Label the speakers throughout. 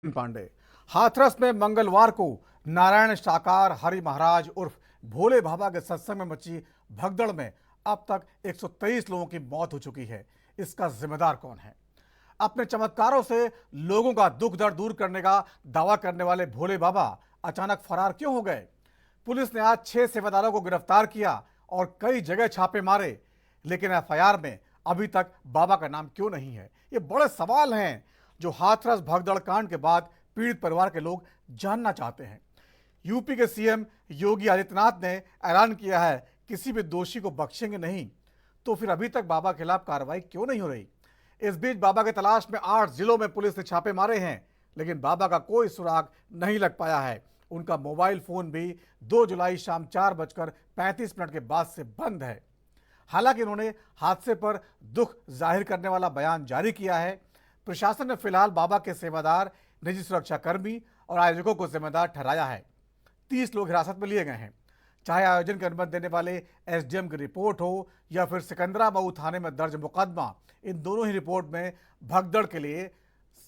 Speaker 1: पांडे। हाथरस में मंगलवार को नारायण साकार हरि महाराज उर्फ भोले बाबा के सत्संग में मची भगदड़ में अब तक 123 लोगों की मौत हो चुकी है। इसका जिम्मेदार कौन है? अपने चमत्कारों से लोगों का दुख दर्द दूर करने का दावा करने वाले भोले बाबा अचानक फरार क्यों हो गए? पुलिस ने आज 6 सेवादारों को गिरफ्तार किया और कई जगह छापे मारे, लेकिन एफआईआर में अभी तक बाबा का नाम क्यों नहीं है? ये बड़े सवाल हैं जो हाथरस भगदड़ कांड के बाद पीड़ित परिवार के लोग जानना चाहते हैं। यूपी के सीएम योगी आदित्यनाथ ने ऐलान किया है किसी भी दोषी को बख्शेंगे नहीं, तो फिर अभी तक बाबा के खिलाफ कार्रवाई क्यों नहीं हो रही? इस बीच बाबा की तलाश में 8 जिलों में पुलिस ने छापे मारे हैं, लेकिन बाबा का कोई सुराग नहीं लग पाया है। उनका मोबाइल फोन भी 2 जुलाई शाम 4:35 के बाद से बंद है। हालांकि उन्होंने हादसे पर दुख जाहिर करने वाला बयान जारी किया है। प्रशासन ने फिलहाल बाबा के सेवादार, निजी सुरक्षाकर्मी और आयोजकों को जिम्मेदार ठहराया है। 30 लोग हिरासत में लिए गए हैं। चाहे आयोजन की अनुमति देने वाले एसडीएम की रिपोर्ट हो या फिर सिकंदराबाद थाने में दर्ज मुकदमा, इन दोनों ही रिपोर्ट में भगदड़ के लिए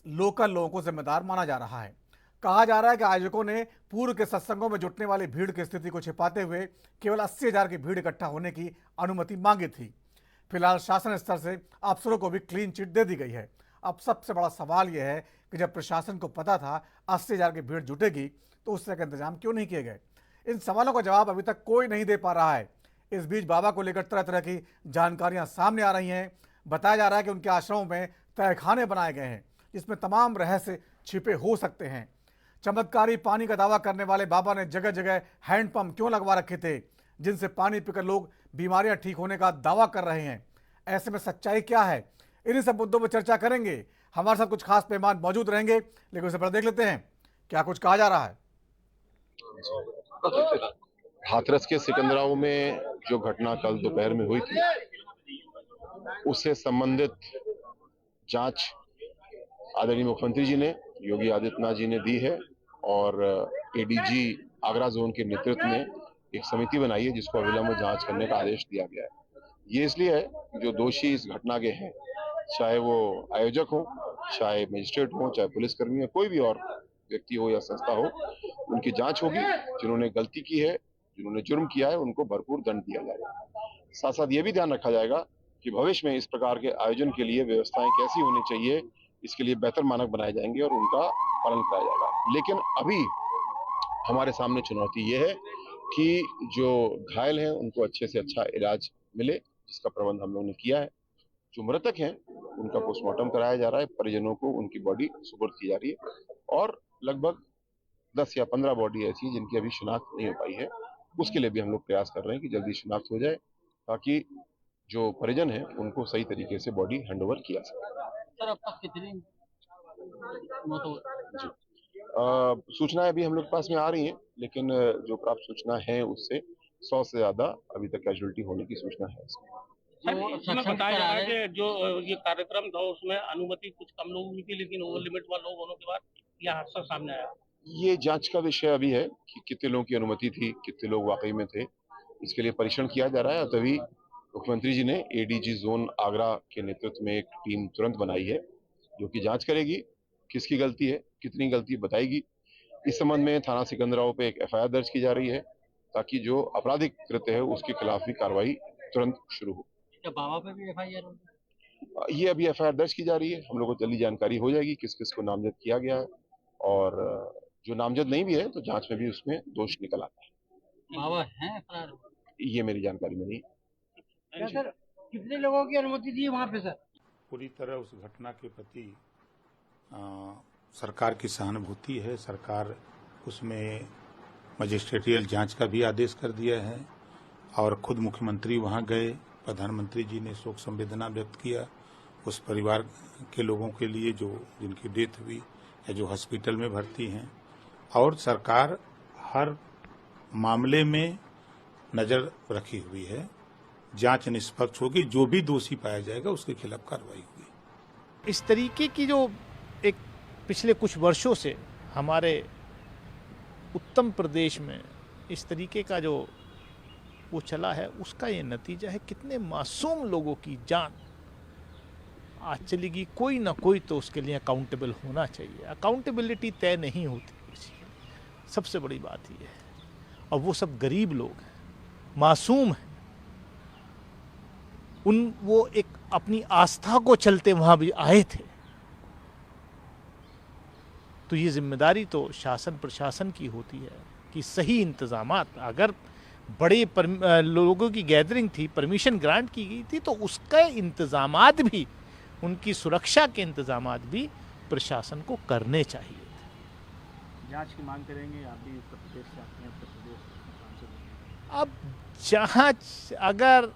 Speaker 1: लोकल लोगों को जिम्मेदार माना जा रहा है। कहा जा रहा है कि आयोजकों ने पूर्व के सत्संगों में जुटने वाली भीड़ की स्थिति को छिपाते हुए केवल 80,000 की भीड़ इकट्ठा होने की अनुमति मांगी थी। फिलहाल शासन स्तर से अफसरों को भी क्लीन चिट दे दी गई है। अब सबसे बड़ा सवाल यह है कि जब प्रशासन को पता था 80,000 की भीड़ जुटेगी, तो उस तरह के इंतजाम क्यों नहीं किए गए? इन सवालों का जवाब अभी तक कोई नहीं दे पा रहा है। इस बीच बाबा को लेकर तरह तरह की जानकारियां सामने आ रही हैं। बताया जा रहा है कि उनके आश्रमों में तहखाने बनाए गए हैं, जिसमें तमाम रहस्य छिपे हो सकते हैं। चमत्कारी पानी का दावा करने वाले बाबा ने जगह जगह हैंडपंप क्यों लगवा रखे थे, जिनसे पानी पीकर लोग बीमारियां ठीक होने का दावा कर रहे हैं? ऐसे में सच्चाई क्या है? इन्हीं सब मुद्दों पर चर्चा करेंगे। हमारे साथ कुछ खास मेहमान मौजूद रहेंगे, लेकिन उससे पहले देख लेते हैं क्या कुछ कहा जा रहा है।
Speaker 2: हाथरस के सिकंदराबाद में जो घटना कल दोपहर में हुई थी, उससे संबंधित जांच आदरणीय मुख्यमंत्री जी ने, योगी आदित्यनाथ जी ने दी है और एडीजी आगरा जोन के नेतृत्व में एक समिति बनाई है जिसको अविलंब जांच करने का आदेश दिया गया है। ये इसलिए है जो दोषी इस घटना के हैं, चाहे वो आयोजक हो, चाहे मजिस्ट्रेट हो, चाहे पुलिसकर्मी हो, कोई भी और व्यक्ति हो या संस्था हो, उनकी जांच होगी। जिन्होंने गलती की है, जिन्होंने जुर्म किया है, उनको भरपूर दंड दिया जाएगा। साथ साथ ये भी ध्यान रखा जाएगा कि भविष्य में इस प्रकार के आयोजन के लिए व्यवस्थाएं कैसी होनी चाहिए, इसके लिए बेहतर मानक बनाए जाएंगे और उनका पालन कराया जाएगा। लेकिन अभी हमारे सामने चुनौती ये है कि जो घायल हैं उनको अच्छे से अच्छा इलाज मिले, जिसका प्रबंध हम लोगों ने किया है। जो मृतक हैं उनका पोस्टमार्टम कराया जा रहा है, परिजनों को उनकी बॉडी सुपुर्द की जा रही है और लगभग 10 या 15 बॉडी ऐसी है जिनकी अभी शिनाख्त नहीं हो पाई है। उसके लिए भी हम लोग प्रयास कर रहे हैं कि जल्दी शिनाख्त हो जाए, ताकि जो परिजन है उनको सही तरीके से बॉडी हैंडओवर किया सके।
Speaker 3: सर, अब तक कितनी मौत हो
Speaker 2: जी, सूचनाएं अभी हम लोग के पास में आ रही हैं, लेकिन जो प्राप्त सूचना है उससे 100 से ज्यादा अभी तक कैजुअलिटी होने की सूचना है।
Speaker 3: इसमें बताया जा रहा है कि जो ये कार्यक्रम था उसमें अनुमति कुछ कम लोगों की थी, लेकिन ओवर लिमिट वाले लोग होने के बाद यह हादसा सामने आया।
Speaker 2: ये जांच का विषय अभी है कि कितने लोगों की अनुमति थी, कितने लोग वाकई में थे। इसके लिए परीक्षण किया जा रहा है। तभी मुख्यमंत्री जी ने एडीजी जोन आगरा के नेतृत्व में एक टीम तुरंत बनाई है जो कि जांच करेगी, किसकी गलती है, कितनी गलती बताएगी। इस संबंध में थाना सिकंदराबाद पे एक एफआईआर दर्ज की जा रही है, ताकि जो आपराधिक कृत्य है उसके खिलाफ भी कार्रवाई तुरंत शुरू हो।
Speaker 3: क्या बाबा पे भी एफआईआर होगी?
Speaker 2: ये अभी एफआईआर दर्ज की जा रही है। हम लोग को जल्दी जानकारी हो जाएगी किस किस को नामजद किया गया है, और जो नामजद नहीं भी है तो जांच में भी उसमें दोष निकल आता है।
Speaker 3: बाबा हैं फरार?
Speaker 2: ये मेरी जानकारी में नहीं।
Speaker 3: क्या सर, कितने लोगों की अनुमति दी वहाँ पे सर?
Speaker 4: पूरी तरह उस घटना के प्रति सरकार की सहानुभूति है। सरकार उसमें मजिस्ट्रेटियल जांच का भी आदेश कर दिया है और खुद मुख्यमंत्री वहां गए। प्रधानमंत्री जी ने शोक संवेदना व्यक्त किया उस परिवार के लोगों के लिए जो जिनकी डेथ हुई या जो हॉस्पिटल में भर्ती हैं, और सरकार हर मामले में नजर रखी हुई है। जांच निष्पक्ष होगी, जो भी दोषी पाया जाएगा उसके खिलाफ कार्रवाई होगी।
Speaker 5: इस तरीके की जो एक पिछले कुछ वर्षों से हमारे उत्तम प्रदेश में इस तरीके का जो वो चला है, उसका ये नतीजा है कितने मासूम लोगों की जान आज चलेगी, कोई ना कोई तो उसके लिए अकाउंटेबल होना चाहिए। अकाउंटेबिलिटी तय नहीं होती किसी की, सबसे बड़ी बात ये है। और वो सब गरीब लोग हैं, मासूम हैं, वो एक अपनी आस्था को चलते वहां भी आए थे। तो ये जिम्मेदारी तो शासन प्रशासन की होती है कि सही इंतजामात, अगर बड़े लोगों की गैदरिंग थी, परमिशन ग्रांट की गई थी, तो उसका इंतजामात भी, उनकी सुरक्षा के इंतजामात भी प्रशासन को करने चाहिए।
Speaker 6: जांच की मांग करेंगे, आप भी उत्तर प्रदेश से आते हैं, उत्तर प्रदेश सांसद हैं।
Speaker 5: अब जांच अगर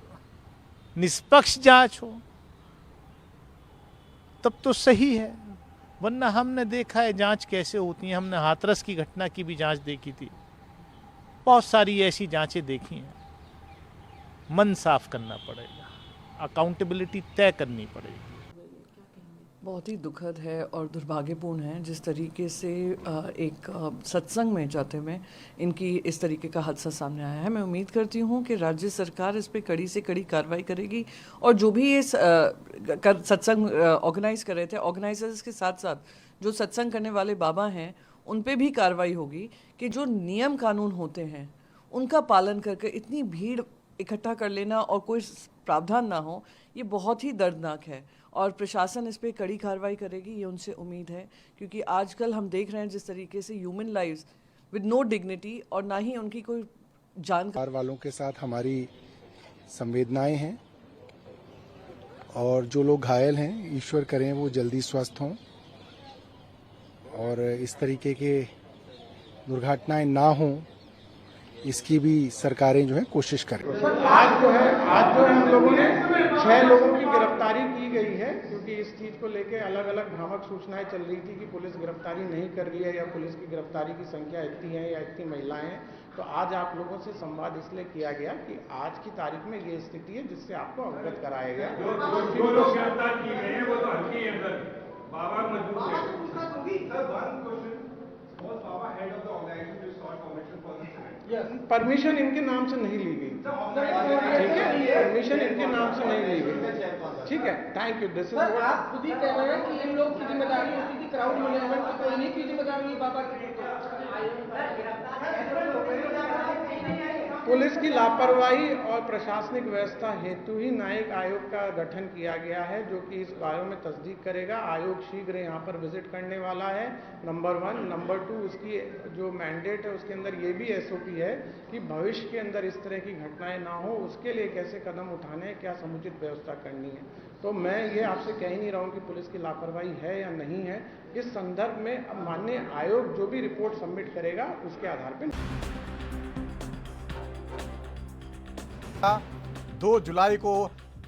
Speaker 5: निष्पक्ष जांच हो तब तो सही है, वरना हमने देखा है जांच कैसे होती है। हमने हाथरस की घटना की भी जांच देखी थी, बहुत सारी ऐसी जांचें देखी हैं। मन साफ करना पड़ेगा, अकाउंटेबिलिटी तय करनी पड़ेगी।
Speaker 7: बहुत ही दुखद है और दुर्भाग्यपूर्ण है जिस तरीके से एक सत्संग में जाते हुए इनकी इस तरीके का हादसा सामने आया है। मैं उम्मीद करती हूँ कि राज्य सरकार इस पे कड़ी से कड़ी कार्रवाई करेगी और जो भी ये सत्संग ऑर्गेनाइज कर रहे थे, ऑर्गेनाइजर्स के साथ साथ जो सत्संग करने वाले बाबा हैं उन पे भी कार्रवाई होगी कि जो नियम कानून होते हैं उनका पालन करके इतनी भीड़ इकट्ठा कर लेना और कोई प्रावधान ना हो, ये बहुत ही दर्दनाक है और प्रशासन इस पे कड़ी कार्रवाई करेगी, ये उनसे उम्मीद है। क्योंकि आजकल हम देख रहे हैं जिस तरीके से human lives with no dignity और ना ही उनकी कोई जानकारी
Speaker 8: वालों के साथ हमारी संवेदनाएं हैं और जो लोग घायल हैं ईश्वर करें वो जल्दी स्वस्थ हों और इस तरीके के दुर्घटनाएं ना हों, इसकी भी सरकारें जो है कोशिश करें।
Speaker 9: आज जो है हम लोगों ने 6 लोगों की गिरफ्तारी की गई है, क्योंकि इस चीज को लेके अलग अलग भ्रामक सूचनाएं चल रही थी कि पुलिस गिरफ्तारी नहीं कर रही है या पुलिस की गिरफ्तारी की संख्या इतनी है या इतनी महिलाएं हैं। तो आज आप लोगों से संवाद इसलिए किया गया कि आज की तारीख में ये स्थिति है जिससे आपको अवगत कराया गया।
Speaker 10: जो लोग गिरफ्तार किए गए हैं वो तो हल्के हैं, अंदर बाबा मजबूत है।
Speaker 9: परमिशन इनके नाम से नहीं ली गई, ठीक है, परमिशन इनके नाम से नहीं ली गई, ठीक है, थैंक यू। दिस इज
Speaker 11: आप खुद ही कह रहे हैं कि इन लोग की जिम्मेदारी होती थी, क्राउड मैनेजमेंट की, तो इन्हीं की जिम्मेदारी बाबा की।
Speaker 9: पुलिस की लापरवाही और प्रशासनिक व्यवस्था हेतु ही न्यायिक आयोग का गठन किया गया है, जो कि इस बारे में तस्दीक करेगा। आयोग शीघ्र यहाँ पर विजिट करने वाला है, नंबर 1। नंबर 2, उसकी जो मैंडेट है उसके अंदर ये भी एसओपी है कि भविष्य के अंदर इस तरह की घटनाएं ना हो, उसके लिए कैसे कदम उठाने, क्या समुचित व्यवस्था करनी है। तो मैं ये आपसे कह ही नहीं रहा हूँ कि पुलिस की लापरवाही है या नहीं है। इस संदर्भ में अब माननीय आयोग जो भी रिपोर्ट सबमिट करेगा उसके आधार पर
Speaker 1: 2 जुलाई को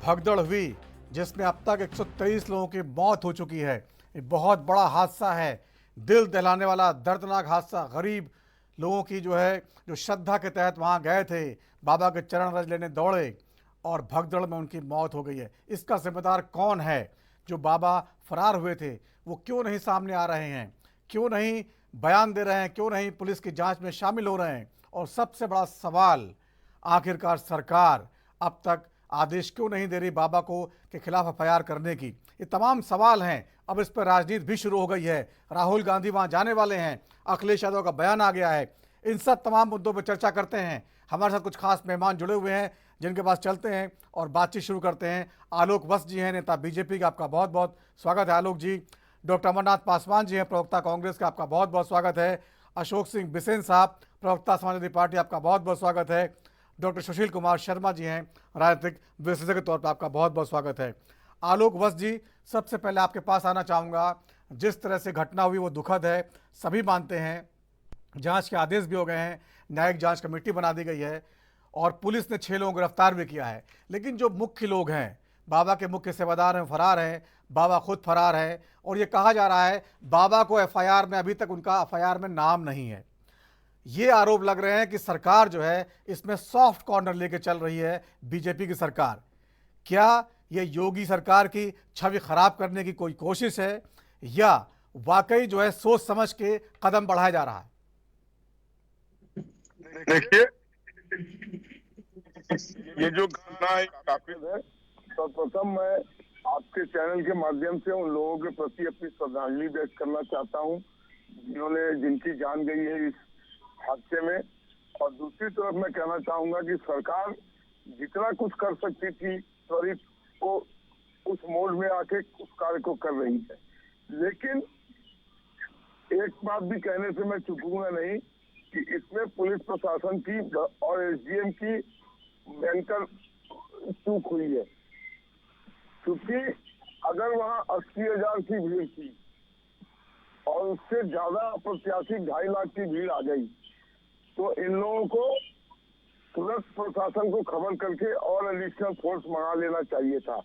Speaker 1: भगदड़ हुई जिसमें अब तक 123 लोगों की मौत हो चुकी है। ये बहुत बड़ा हादसा है, दिल दहलाने वाला दर्दनाक हादसा। गरीब लोगों की जो श्रद्धा के तहत वहाँ गए थे, बाबा के चरण रज लेने दौड़े और भगदड़ में उनकी मौत हो गई है। इसका जिम्मेदार कौन है? जो बाबा फरार हुए थे वो क्यों नहीं सामने आ रहे हैं, क्यों नहीं बयान दे रहे हैं, क्यों नहीं पुलिस की जांच में शामिल हो रहे हैं? और सबसे बड़ा सवाल, आखिरकार सरकार अब तक आदेश क्यों नहीं दे रही बाबा को के खिलाफ एफआईआर करने की? ये तमाम सवाल हैं। अब इस पर राजनीति भी शुरू हो गई है। राहुल गांधी वहां जाने वाले हैं, अखिलेश यादव का बयान आ गया है। इन सब तमाम मुद्दों पर चर्चा करते हैं। हमारे साथ कुछ खास मेहमान जुड़े हुए हैं जिनके पास चलते हैं और बातचीत शुरू करते हैं। आलोक वत्स जी हैं, नेता बीजेपी का, आपका बहुत बहुत स्वागत है आलोक जी। डॉक्टर अमरनाथ पासवान जी हैं, प्रवक्ता कांग्रेस का, आपका बहुत बहुत स्वागत है। अशोक सिंह बिसेन साहब, प्रवक्ता समाजवादी पार्टी, आपका बहुत बहुत स्वागत है। डॉक्टर सुशील कुमार शर्मा जी हैं, राजनीतिक विशेषज्ञ के तौर पर, आपका बहुत बहुत स्वागत है। आलोक वत्स जी, सबसे पहले आपके पास आना चाहूँगा। जिस तरह से घटना हुई वो दुखद है, सभी मानते हैं। जांच के आदेश भी हो गए हैं, न्यायिक जांच कमेटी बना दी गई है और पुलिस ने 6 लोगों को गिरफ्तार भी किया है। लेकिन जो मुख्य लोग हैं, बाबा के मुख्य सेवादार हैं, फरार हैं, बाबा खुद फरार है और ये कहा जा रहा है बाबा को एफआईआर में, अभी तक उनका एफआईआर में नाम नहीं है। ये आरोप लग रहे हैं कि सरकार जो है इसमें सॉफ्ट कॉर्नर लेके चल रही है, बीजेपी की सरकार। क्या ये योगी सरकार की छवि खराब करने की कोई कोशिश है या वाकई जो है सोच समझ के कदम बढ़ाया जा रहा है?
Speaker 10: देखिए, ये जो घटना है काफी है। तो प्रथम मैं
Speaker 12: आपके चैनल के माध्यम से उन लोगों के प्रति अपनी श्रद्धांजलि व्यक्त करना चाहता हूं जिनकी जान गई है इस हादसे में। और दूसरी तरफ मैं कहना चाहूंगा कि सरकार जितना कुछ कर सकती थी त्वरित वो उस मोड में आके उस कार्य को कर रही है। लेकिन एक बात भी कहने से मैं चूकूंगा नहीं कि इसमें पुलिस प्रशासन की और एसडीएम की भयंकर चूक हुई है, क्योंकि अगर वहां 80,000 की भीड़ थी और उससे ज्यादा अप्रत्याशित 2.5 लाख की भीड़ आ गई तो इन लोगों को तुरंत प्रशासन को खबर करके और एडिशनल फोर्स मंगा लेना चाहिए था।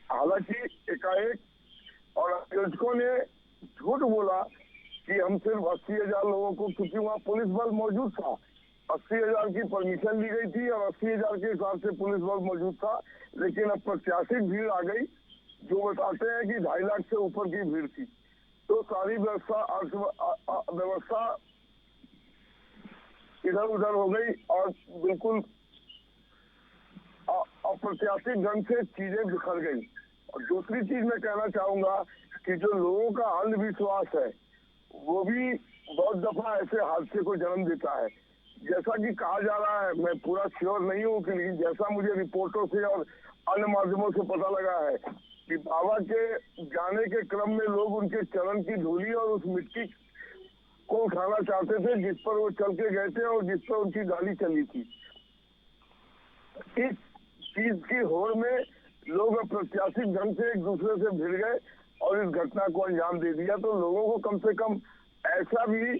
Speaker 12: हालांकि एकाएक और आयोजकों ने झूठ बोला कि हम सिर्फ 80,000 लोगों को, क्योंकि वहाँ पुलिस बल मौजूद था, 80,000 की परमिशन ली गई थी और 80,000 के हिसाब से पुलिस बल मौजूद था। लेकिन अप्रत्याशित भीड़ आ गई जो बताते हैं कि 2.5 लाख से ऊपर की भीड़ थी। तो सारी व्यवस्था इधर उधर हो गई और बिल्कुल अप्रत्याशित ढंग से चीजें बिखर गई। और दूसरी चीज मैं कहना चाहूंगा कि जो लोगों का अंधविश्वास है वो भी बहुत दफा ऐसे हादसे को जन्म देता है। जैसा कि कहा जा रहा है, मैं पूरा श्योर नहीं हूँ, लेकिन जैसा मुझे रिपोर्टों से और अन्य माध्यमों से पता लगा है कि बाबा के जाने के क्रम में लोग उनके चरण की धूली और उस मिट्टी को उठाना चाहते थे जिस पर वो चल के गए थे और जिस पर उनकी गाड़ी चली थी। इस चीज की होड़ में लोग अप्रत्याशित ढंग से एक दूसरे से भिड़ गए और इस घटना को अंजाम दे दिया। तो लोगों को कम से कम ऐसा भी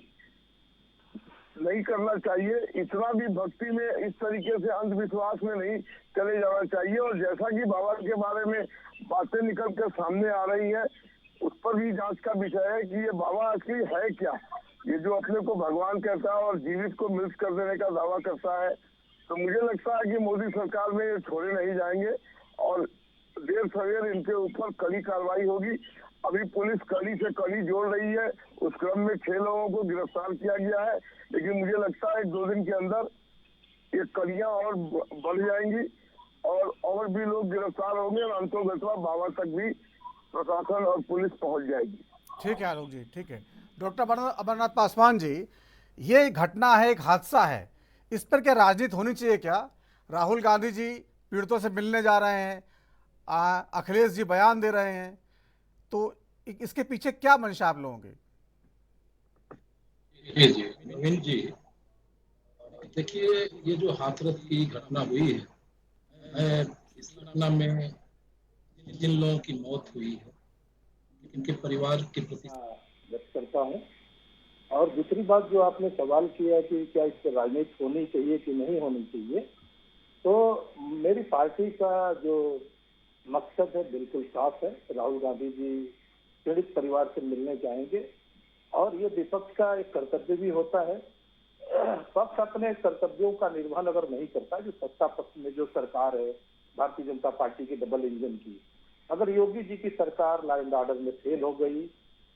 Speaker 12: नहीं करना चाहिए, इतना भी भक्ति में इस तरीके से अंधविश्वास में नहीं चले जाना चाहिए। और जैसा कि बाबा के बारे में बातें निकल कर सामने आ रही है उस पर भी जांच का विषय है कि ये बाबा असली है क्या। ये जो अपने को भगवान कहता है और जीवित को मृत कर देने का दावा करता है, तो मुझे लगता है कि मोदी सरकार में ये छोड़े नहीं जाएंगे और देर सवेर इनके ऊपर कड़ी कार्रवाई होगी। अभी पुलिस कड़ी से कड़ी जोड़ रही है, उस क्रम में 6 लोगों को गिरफ्तार किया गया है, लेकिन मुझे लगता है 2 दिन के अंदर ये कड़ियां और बढ़ जाएंगी और भी लोग गिरफ्तार होंगे और अंतोगत्वा बाबा तक भी प्रशासन और पुलिस पहुंच जाएगी।
Speaker 1: ठीक है आलोक जी, ठीक है। डॉक्टर अमरनाथ पासवान जी, ये घटना है, एक हादसा है, इस पर क्या राजनीति होनी चाहिए क्या? राहुल गांधी जी पीड़ितों से मिलने जा रहे हैं, अखिलेश जी बयान दे रहे हैं, तो इसके पीछे क्या मंशा आप लोगों की?
Speaker 13: जी नवीन जी, देखिए ये जो हाथरस की घटना हुई है, मैं इस घटना में जिन लोगों की मौत हुई है इनके परिवार के प्रति
Speaker 14: व्यक्त करता हूँ। और दूसरी बात जो आपने सवाल किया कि क्या इस पर राजनीति होनी चाहिए कि नहीं होनी चाहिए, तो मेरी पार्टी का जो मकसद है बिल्कुल साफ है। राहुल गांधी जी पीड़ित परिवार से मिलने जाएंगे और ये विपक्ष का एक कर्तव्य भी होता है। पक्ष अपने कर्तव्यों का निर्वहन अगर नहीं करता, जो सत्ता पक्ष में जो सरकार है भारतीय जनता पार्टी की डबल इंजन की, अगर योगी जी की सरकार लॉ एंड ऑर्डर में फेल हो गई,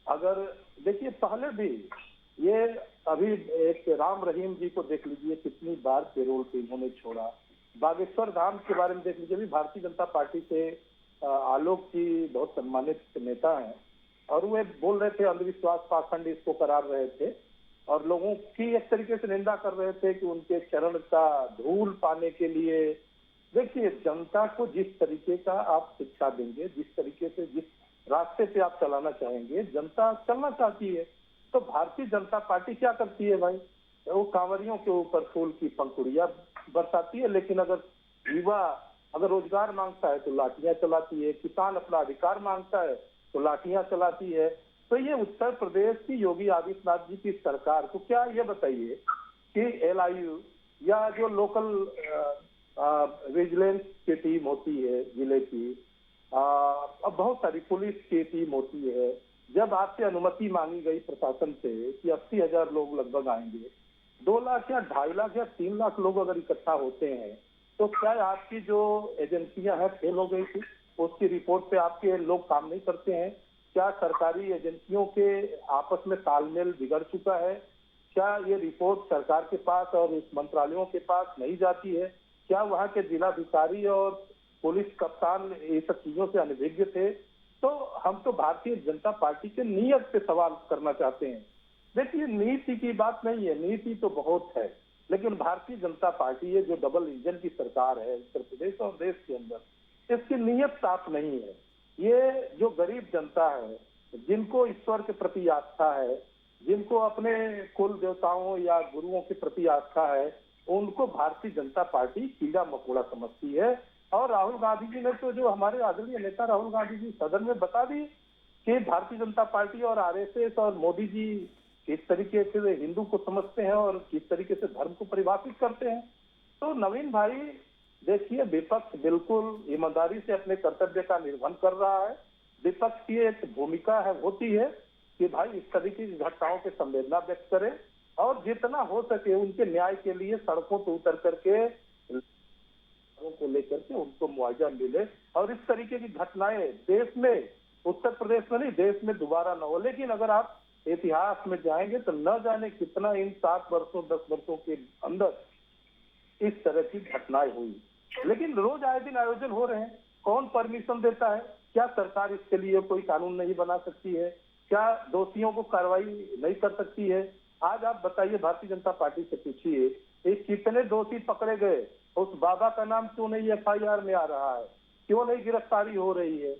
Speaker 14: अगर देखिए पहले भी ये अभी एक राम रहीम जी को देख लीजिए कितनी बार पेरोल पे इन्होंने छोड़ा। बागेश्वर धाम के बारे में देख लीजिए, अभी भारतीय जनता पार्टी से आलोक जी बहुत सम्मानित नेता हैं और वे बोल रहे थे अंधविश्वास पाखंड इसको करार रहे थे और लोगों की एक तरीके से निंदा कर रहे थे कि उनके चरण का धूल पाने के लिए। देखिए जनता को जिस तरीके का आप शिक्षा देंगे, जिस तरीके से जिस रास्ते पे आप चलाना चाहेंगे, जनता चलना चाहती है। तो भारतीय जनता पार्टी क्या करती है भाई, वो कांवरियों के ऊपर फूल की पंखुड़ियां बरसाती है, लेकिन अगर युवा अगर रोजगार मांगता है तो लाठियां चलाती है, किसान अपना अधिकार मांगता है तो लाठियां चलाती है। तो ये उत्तर प्रदेश की योगी आदित्यनाथ जी की सरकार को क्या ये बताइए कि LIU या जो लोकल विजिलेंस की टीम होती है जिले की, अब बहुत सारी पुलिस की टीम होती है, जब आपसे अनुमति मांगी गई प्रशासन से कि 80,000 लोग लगभग आएंगे, 2 लाख या 2.5 लाख या 3 लाख लोग अगर इकट्ठा होते हैं, तो क्या आपकी जो एजेंसियां हैं फेल हो गई थी? उसकी रिपोर्ट पे आपके लोग काम नहीं करते हैं? क्या सरकारी एजेंसियों के आपस में तालमेल बिगड़ चुका है? क्या ये रिपोर्ट सरकार के पास और उस मंत्रालयों के पास नहीं जाती है? क्या वहाँ के जिलाधिकारी और पुलिस कप्तान ये सब चीजों से अनभिज्ञ थे। तो हम तो भारतीय जनता पार्टी के नीयत पे सवाल करना चाहते हैं। देखिए, नीति की बात नहीं है, नीति तो बहुत है, लेकिन भारतीय जनता पार्टी ये जो डबल इंजन की सरकार है उत्तर प्रदेश और देश के अंदर, इसकी नीयत साफ नहीं है। ये जो गरीब जनता है, जिनको ईश्वर के प्रति आस्था है, जिनको अपने कुल देवताओं या गुरुओं के प्रति आस्था है, उनको भारतीय जनता पार्टी कीड़ा मकोड़ा समझती है। और राहुल गांधी जी ने तो, जो हमारे आदरणीय नेता राहुल गांधी जी सदन में बता दी कि भारतीय जनता पार्टी और आरएसएस और मोदी जी किस तरीके से हिंदू को समझते हैं और किस तरीके से धर्म को परिभाषित करते हैं। तो नवीन भाई देखिए, विपक्ष बिल्कुल ईमानदारी से अपने कर्तव्य का निर्वहन कर रहा है। विपक्ष की एक भूमिका है, होती है कि भाई इस तरीके की घटनाओं के संवेदना व्यक्त करे और जितना हो सके उनके न्याय के लिए सड़कों पर उतर करके को लेकर के उनको मुआवजा मिले और इस तरीके की घटनाएं देश में, उत्तर प्रदेश में नहीं, देश में दोबारा न हो। लेकिन अगर आप इतिहास में जाएंगे तो न जाने कितना इन 7 वर्षों 10 वर्षों के अंदर इस तरह की घटनाएं हुई। लेकिन रोज आए दिन आयोजन हो रहे हैं। कौन परमिशन देता है? क्या सरकार इसके लिए कोई कानून नहीं बना सकती है? क्या दोषियों को कार्रवाई नहीं कर सकती है? आज आप बताइए, भारतीय जनता पार्टी से पूछिए, कितने दोषी पकड़े गए? उस बाबा का नाम क्यों नहीं एफआईआर में आ रहा है? क्यों नहीं गिरफ्तारी हो रही है?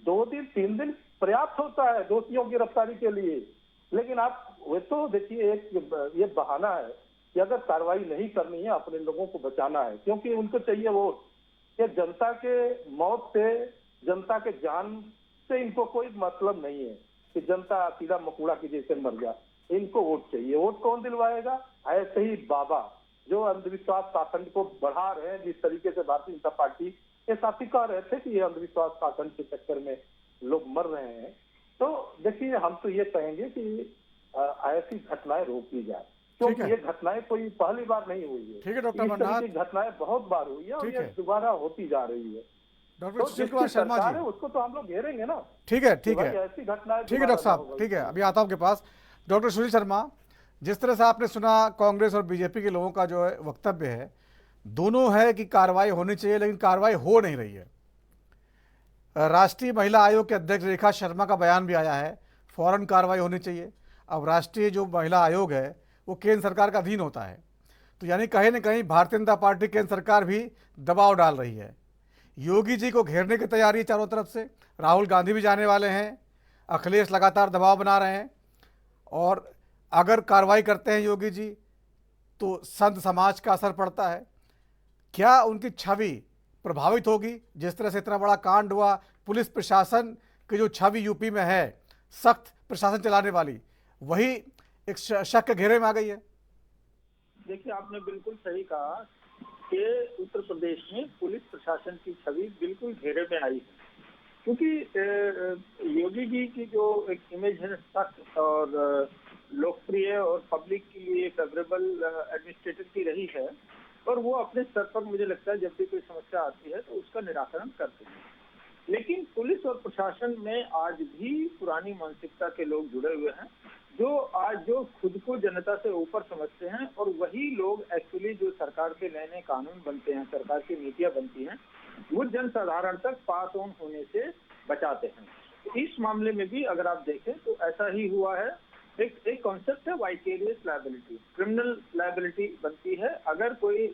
Speaker 14: 2 दिन 3 दिन पर्याप्त होता है दोषियों की गिरफ्तारी के लिए। लेकिन आप वे तो देखिए, एक ये बहाना है कि अगर कार्रवाई नहीं करनी है, अपने लोगों को बचाना है, क्योंकि उनको चाहिए वोट। ये जनता के मौत से, जनता के जान से इनको कोई मतलब नहीं है कि जनता कीड़ा मकोड़ा की जैसे मर जाए। इनको वोट चाहिए। वोट कौन दिलवाएगा? ऐसे ही बाबा जो अंधविश्वास शासन को बढ़ा रहे हैं। जिस तरीके से भारतीय जनता पार्टी ये साथी कह रहे थे कि ये अंधविश्वास शासन के चक्कर में लोग मर रहे हैं, तो देखिए, हम तो ये कहेंगे कि ऐसी घटनाएं रोकी जाए, क्योंकि ये घटनाएं कोई पहली बार नहीं हुई है।
Speaker 1: ठीक है डॉक्टर अमरनाथ,
Speaker 14: घटनाएं बहुत बार हुई है और ये दोबारा होती जा रही है।
Speaker 1: डॉक्टर सुशील कुमार शर्मा जी,
Speaker 14: उसको तो हम लोग घेरेंगे ना।
Speaker 1: ठीक है, ठीक है,
Speaker 14: ऐसी घटनाएं,
Speaker 1: ठीक है डॉक्टर साहब, ठीक है, अभी आता हूं आपके पास। डॉक्टर सुशील शर्मा, जिस तरह से आपने सुना कांग्रेस और बीजेपी के लोगों का जो है वक्तव्य है, दोनों है कि कार्रवाई होनी चाहिए, लेकिन कार्रवाई हो नहीं रही है। राष्ट्रीय महिला आयोग के अध्यक्ष रेखा शर्मा का बयान भी आया है, फौरन कार्रवाई होनी चाहिए। अब राष्ट्रीय जो महिला आयोग है वो केंद्र सरकार का अधीन होता है, तो यानी कहीं ना कहीं भारतीय जनता पार्टी, केंद्र सरकार भी दबाव डाल रही है। योगी जी को घेरने की तैयारी है चारों तरफ से। राहुल गांधी भी जाने वाले हैं, अखिलेश लगातार दबाव बना रहे हैं, और अगर कार्रवाई करते हैं योगी जी तो संत समाज का असर पड़ता है। क्या उनकी छवि प्रभावित होगी? जिस तरह से इतना बड़ा कांड हुआ, पुलिस प्रशासन की जो छवि यूपी में है, सख्त प्रशासन चलाने वाली, वही एक शक के घेरे में आ गई है।
Speaker 14: देखिए, आपने बिल्कुल सही कहा कि उत्तर प्रदेश में पुलिस प्रशासन की छवि बिल्कुल घेरे में आई है, क्योंकि योगी जी की जो एक इमेज है सख्त और लोकप्रिय और पब्लिक के लिए फेवरेबल एडमिनिस्ट्रेटर की रही है, और वो अपने स्तर पर मुझे लगता है जब भी कोई समस्या आती है तो उसका निराकरण करते हैं। लेकिन पुलिस और प्रशासन में आज भी पुरानी मानसिकता के लोग जुड़े हुए हैं, जो खुद को जनता से ऊपर समझते हैं, और वही लोग एक्चुअली जो सरकार के नए नए कानून बनते हैं, सरकार की नीतियां बनती हैं, वो जनसाधारण तक पास ऑन होने से बचाते हैं। इस मामले में भी अगर आप देखें तो ऐसा ही हुआ है। एक कॉन्सेप्ट है वाइकेरियस लायबिलिटी, क्रिमिनल लायबिलिटी बनती है अगर कोई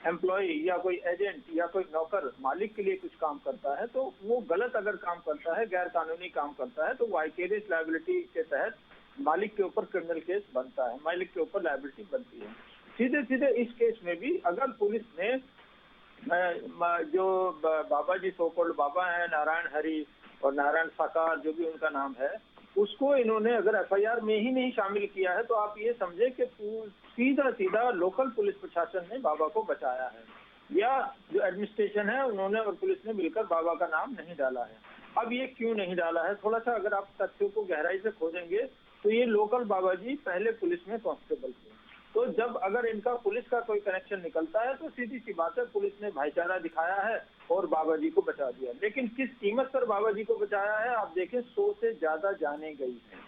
Speaker 14: एम्प्लॉय या कोई एजेंट या कोई नौकर मालिक के लिए कुछ काम करता है, तो वो गलत अगर काम करता है, गैर कानूनी काम करता है, तो वाइकेरियस लायबिलिटी के तहत मालिक के ऊपर क्रिमिनल केस बनता है, मालिक के ऊपर लायबिलिटी बनती है। सीधे सीधे इस केस में भी अगर पुलिस ने जो बाबा जी सोकोल्ड बाबा है, नारायण हरि और नारायण साकार जो भी उनका नाम है, उसको इन्होंने अगर एफआईआर में ही नहीं शामिल किया है, तो आप ये समझे कि सीधा सीधा लोकल पुलिस प्रशासन ने बाबा को बचाया है, या जो एडमिनिस्ट्रेशन है उन्होंने और पुलिस ने मिलकर बाबा का नाम नहीं डाला है। अब ये क्यों नहीं डाला है, थोड़ा सा अगर आप तथ्यों को गहराई से खोजेंगे तो ये लोकल बाबा जी पहले पुलिस में कांस्टेबल थे, तो जब अगर इनका पुलिस का कोई कनेक्शन निकलता है तो सीधी सी बात है, पुलिस ने भाईचारा दिखाया है और बाबा जी को बचा दिया। लेकिन किस कीमत पर बाबा जी को बचाया है आप देखें, 100 से ज्यादा जाने गई है।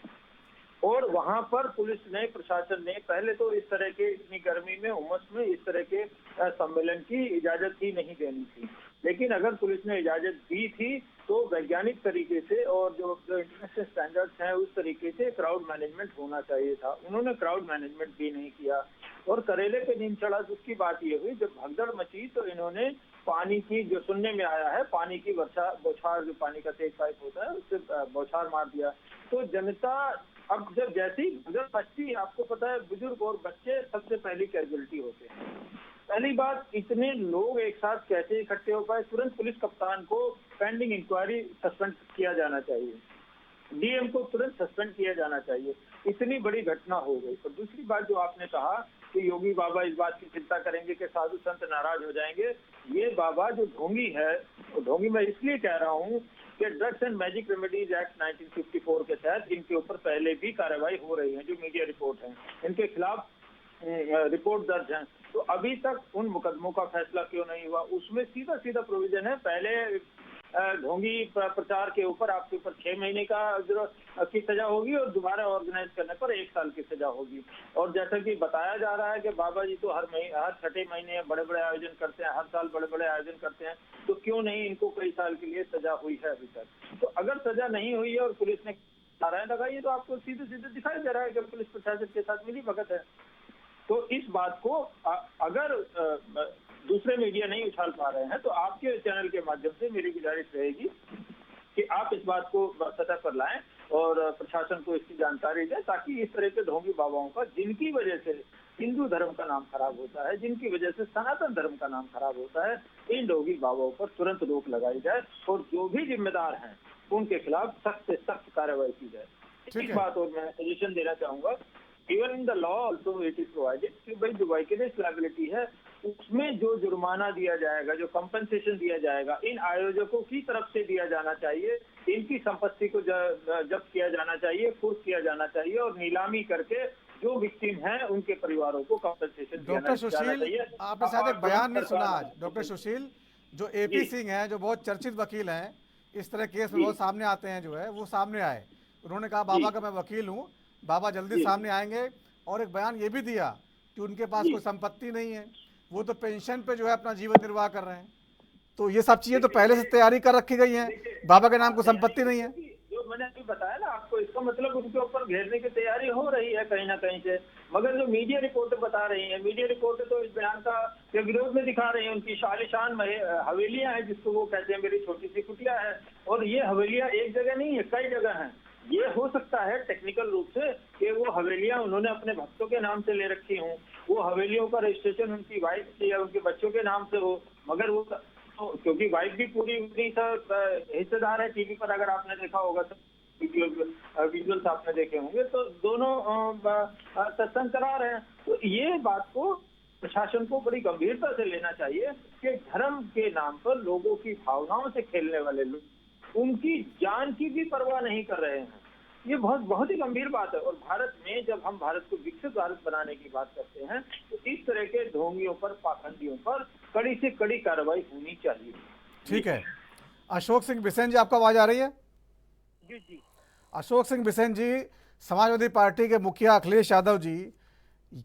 Speaker 14: और वहां पर पुलिस ने, प्रशासन ने पहले तो इस तरह के, इतनी गर्मी में, उमस में इस तरह के सम्मेलन की इजाजत ही नहीं देनी थी। लेकिन अगर पुलिस ने इजाजत दी थी तो वैज्ञानिक तरीके से और जो इंटरनेशनल स्टैंडर्ड्स हैं उस तरीके से क्राउड मैनेजमेंट होना चाहिए था। उन्होंने क्राउड मैनेजमेंट भी नहीं किया और करेले पे नींद चढ़ा। उसकी बात ये हुई जब भगदड़ मची तो इन्होंने पानी की, जो सुनने में आया है, पानी की बौछार, जो पानी का तेज पाइप होता है उससे बौछार मार दिया। तो जनता अब जब जैसी भगदड़ मचती, आपको पता है बुजुर्ग और बच्चे सबसे पहली कैजुअलिटी होते हैं। पहली बात, इतने लोग एक साथ कैसे इकट्ठे हो पाए? तुरंत पुलिस कप्तान को पेंडिंग इंक्वायरी सस्पेंड किया जाना चाहिए, डीएम को तुरंत सस्पेंड किया जाना चाहिए। इतनी बड़ी घटना हो गई। और दूसरी बात जो आपने कहा कि योगी बाबा इस बात की चिंता करेंगे कि साधु संत नाराज हो जाएंगे, ये बाबा जो ढोंगी है, ढोंगी मैं इसलिए कह रहा हूँ कि drugs and magic remedies act 1954 के तहत इनके ऊपर पहले भी कार्रवाई हो रही है, जो मीडिया रिपोर्ट है, इनके खिलाफ रिपोर्ट दर्ज है। तो अभी तक उन मुकदमों का फैसला क्यों नहीं हुआ? उसमें सीधा सीधा प्रोविजन है, पहले ढोंगी प्रचार के ऊपर आपके ऊपर 6 महीने की सजा होगी और दोबारा ऑर्गेनाइज करने पर 1 साल की सजा होगी। और जैसा कि बताया जा रहा है कि बाबा जी तो हर छठे महीने बड़े बड़े आयोजन करते हैं, हर साल बड़े बड़े आयोजन करते हैं, तो क्यों नहीं इनको कई साल के लिए सजा हुई है अभी तक? तो अगर सजा नहीं हुई है और पुलिस ने नारायण लगाई, तो आपको सीधे सीधे दिखाई दे रहा है कि पुलिस प्रशासन के साथ मिली भगत है। तो इस बात को अगर दूसरे मीडिया नहीं उछाल पा रहे हैं तो आपके चैनल के माध्यम से मेरी गुजारिश रहेगी कि आप इस बात को सतह पर लाएं और प्रशासन को इसकी जानकारी दें, ताकि इस तरह के ढोंगी बाबाओं का, जिनकी वजह से हिंदू धर्म का नाम खराब होता है, जिनकी वजह से सनातन धर्म का नाम खराब होता है, इन ढोंगी बाबाओं पर तुरंत रोक लगाई जाए और जो भी जिम्मेदार हैं उनके खिलाफ सख्त से सख्त कार्रवाई की जाए। एक बात और मैं सजेशन देना चाहूंगा, even in the law also it is provided कि भाई जो वाइकेरियस लायबिलिटी है उसमें जो जुर्माना दिया जाएगा, जो कंपनसेशन दिया जाएगा, इन आयोजकों की तरफ से दिया जाना चाहिए। इनकी संपत्ति को जब्त किया जाना चाहिए, कुर्क किया जाना चाहिए और नीलामी करके जो विक्टिम हैं उनके परिवारों को कंपनसेशन दिया जाना चाहिए।
Speaker 1: डॉक्टर सुशील, आपने शायद एक बयान नहीं सुना आज। डॉक्टर सुशील, जो एपी सिंह हैं, जो बहुत चर्चित वकील हैं, इस तरह केस में बहुत सामने आते हैं, जो है वो सामने आए। उन्होंने कहा बाबा का मैं वकील हूँ, बाबा जल्दी सामने आएंगे। और एक बयान ये भी दिया कि उनके पास कोई संपत्ति नहीं है, वो तो पेंशन पे जो है अपना जीवन निर्वाह कर रहे हैं। तो ये सब चीजें तो पहले से तैयारी कर रखी गई हैं, बाबा के नाम को संपत्ति नहीं है।
Speaker 14: जो मैंने अभी बताया ना आपको, इसका मतलब उनके ऊपर घेरने की तैयारी हो रही है कहीं ना कहीं से। मगर जो मीडिया रिपोर्ट बता रही है, मीडिया रिपोर्ट तो इस बयान का के विरोध में दिखा रही है। उनकी शालिशान हवेलियां हैं, जिसको वो कहते हैं मेरी छोटी सी कुटिया है, और ये हवेलियां एक जगह नहीं है, कई जगह हैं। ये हो सकता है टेक्निकल रूप से कि वो हवेलियां उन्होंने अपने भक्तों के नाम से ले रखी हों, वो हवेलियों का रजिस्ट्रेशन उनकी वाइफ से या उनके बच्चों के नाम से हो, मगर वो तो क्योंकि वाइफ भी पूरी हिस्सेदार है। टीवी पर अगर आपने देखा होगा तो विजुअल्स आपने देखे होंगे, तो दोनों सत्संग करा रहे हैं। तो ये बात को प्रशासन को बड़ी गंभीरता से लेना चाहिए कि धर्म के नाम पर लोगों की भावनाओं से खेलने वाले लोग उनकी जान की भी परवाह नहीं कर रहे हैं। ये बहुत ही गंभीर बात है। और भारत में जब हम भारत को विकसित भारत बनाने की बात करते हैं तो इस तरह के ढोंगियों पर, पाखंडियों पर कड़ी से कड़ी कार्रवाई होनी चाहिए।
Speaker 1: ठीक है। अशोक सिंह बिसेन जी, आपका आवाज आ रही है?
Speaker 3: जी जी।
Speaker 1: अशोक सिंह बिसेन जी, समाजवादी पार्टी के मुखिया अखिलेश यादव जी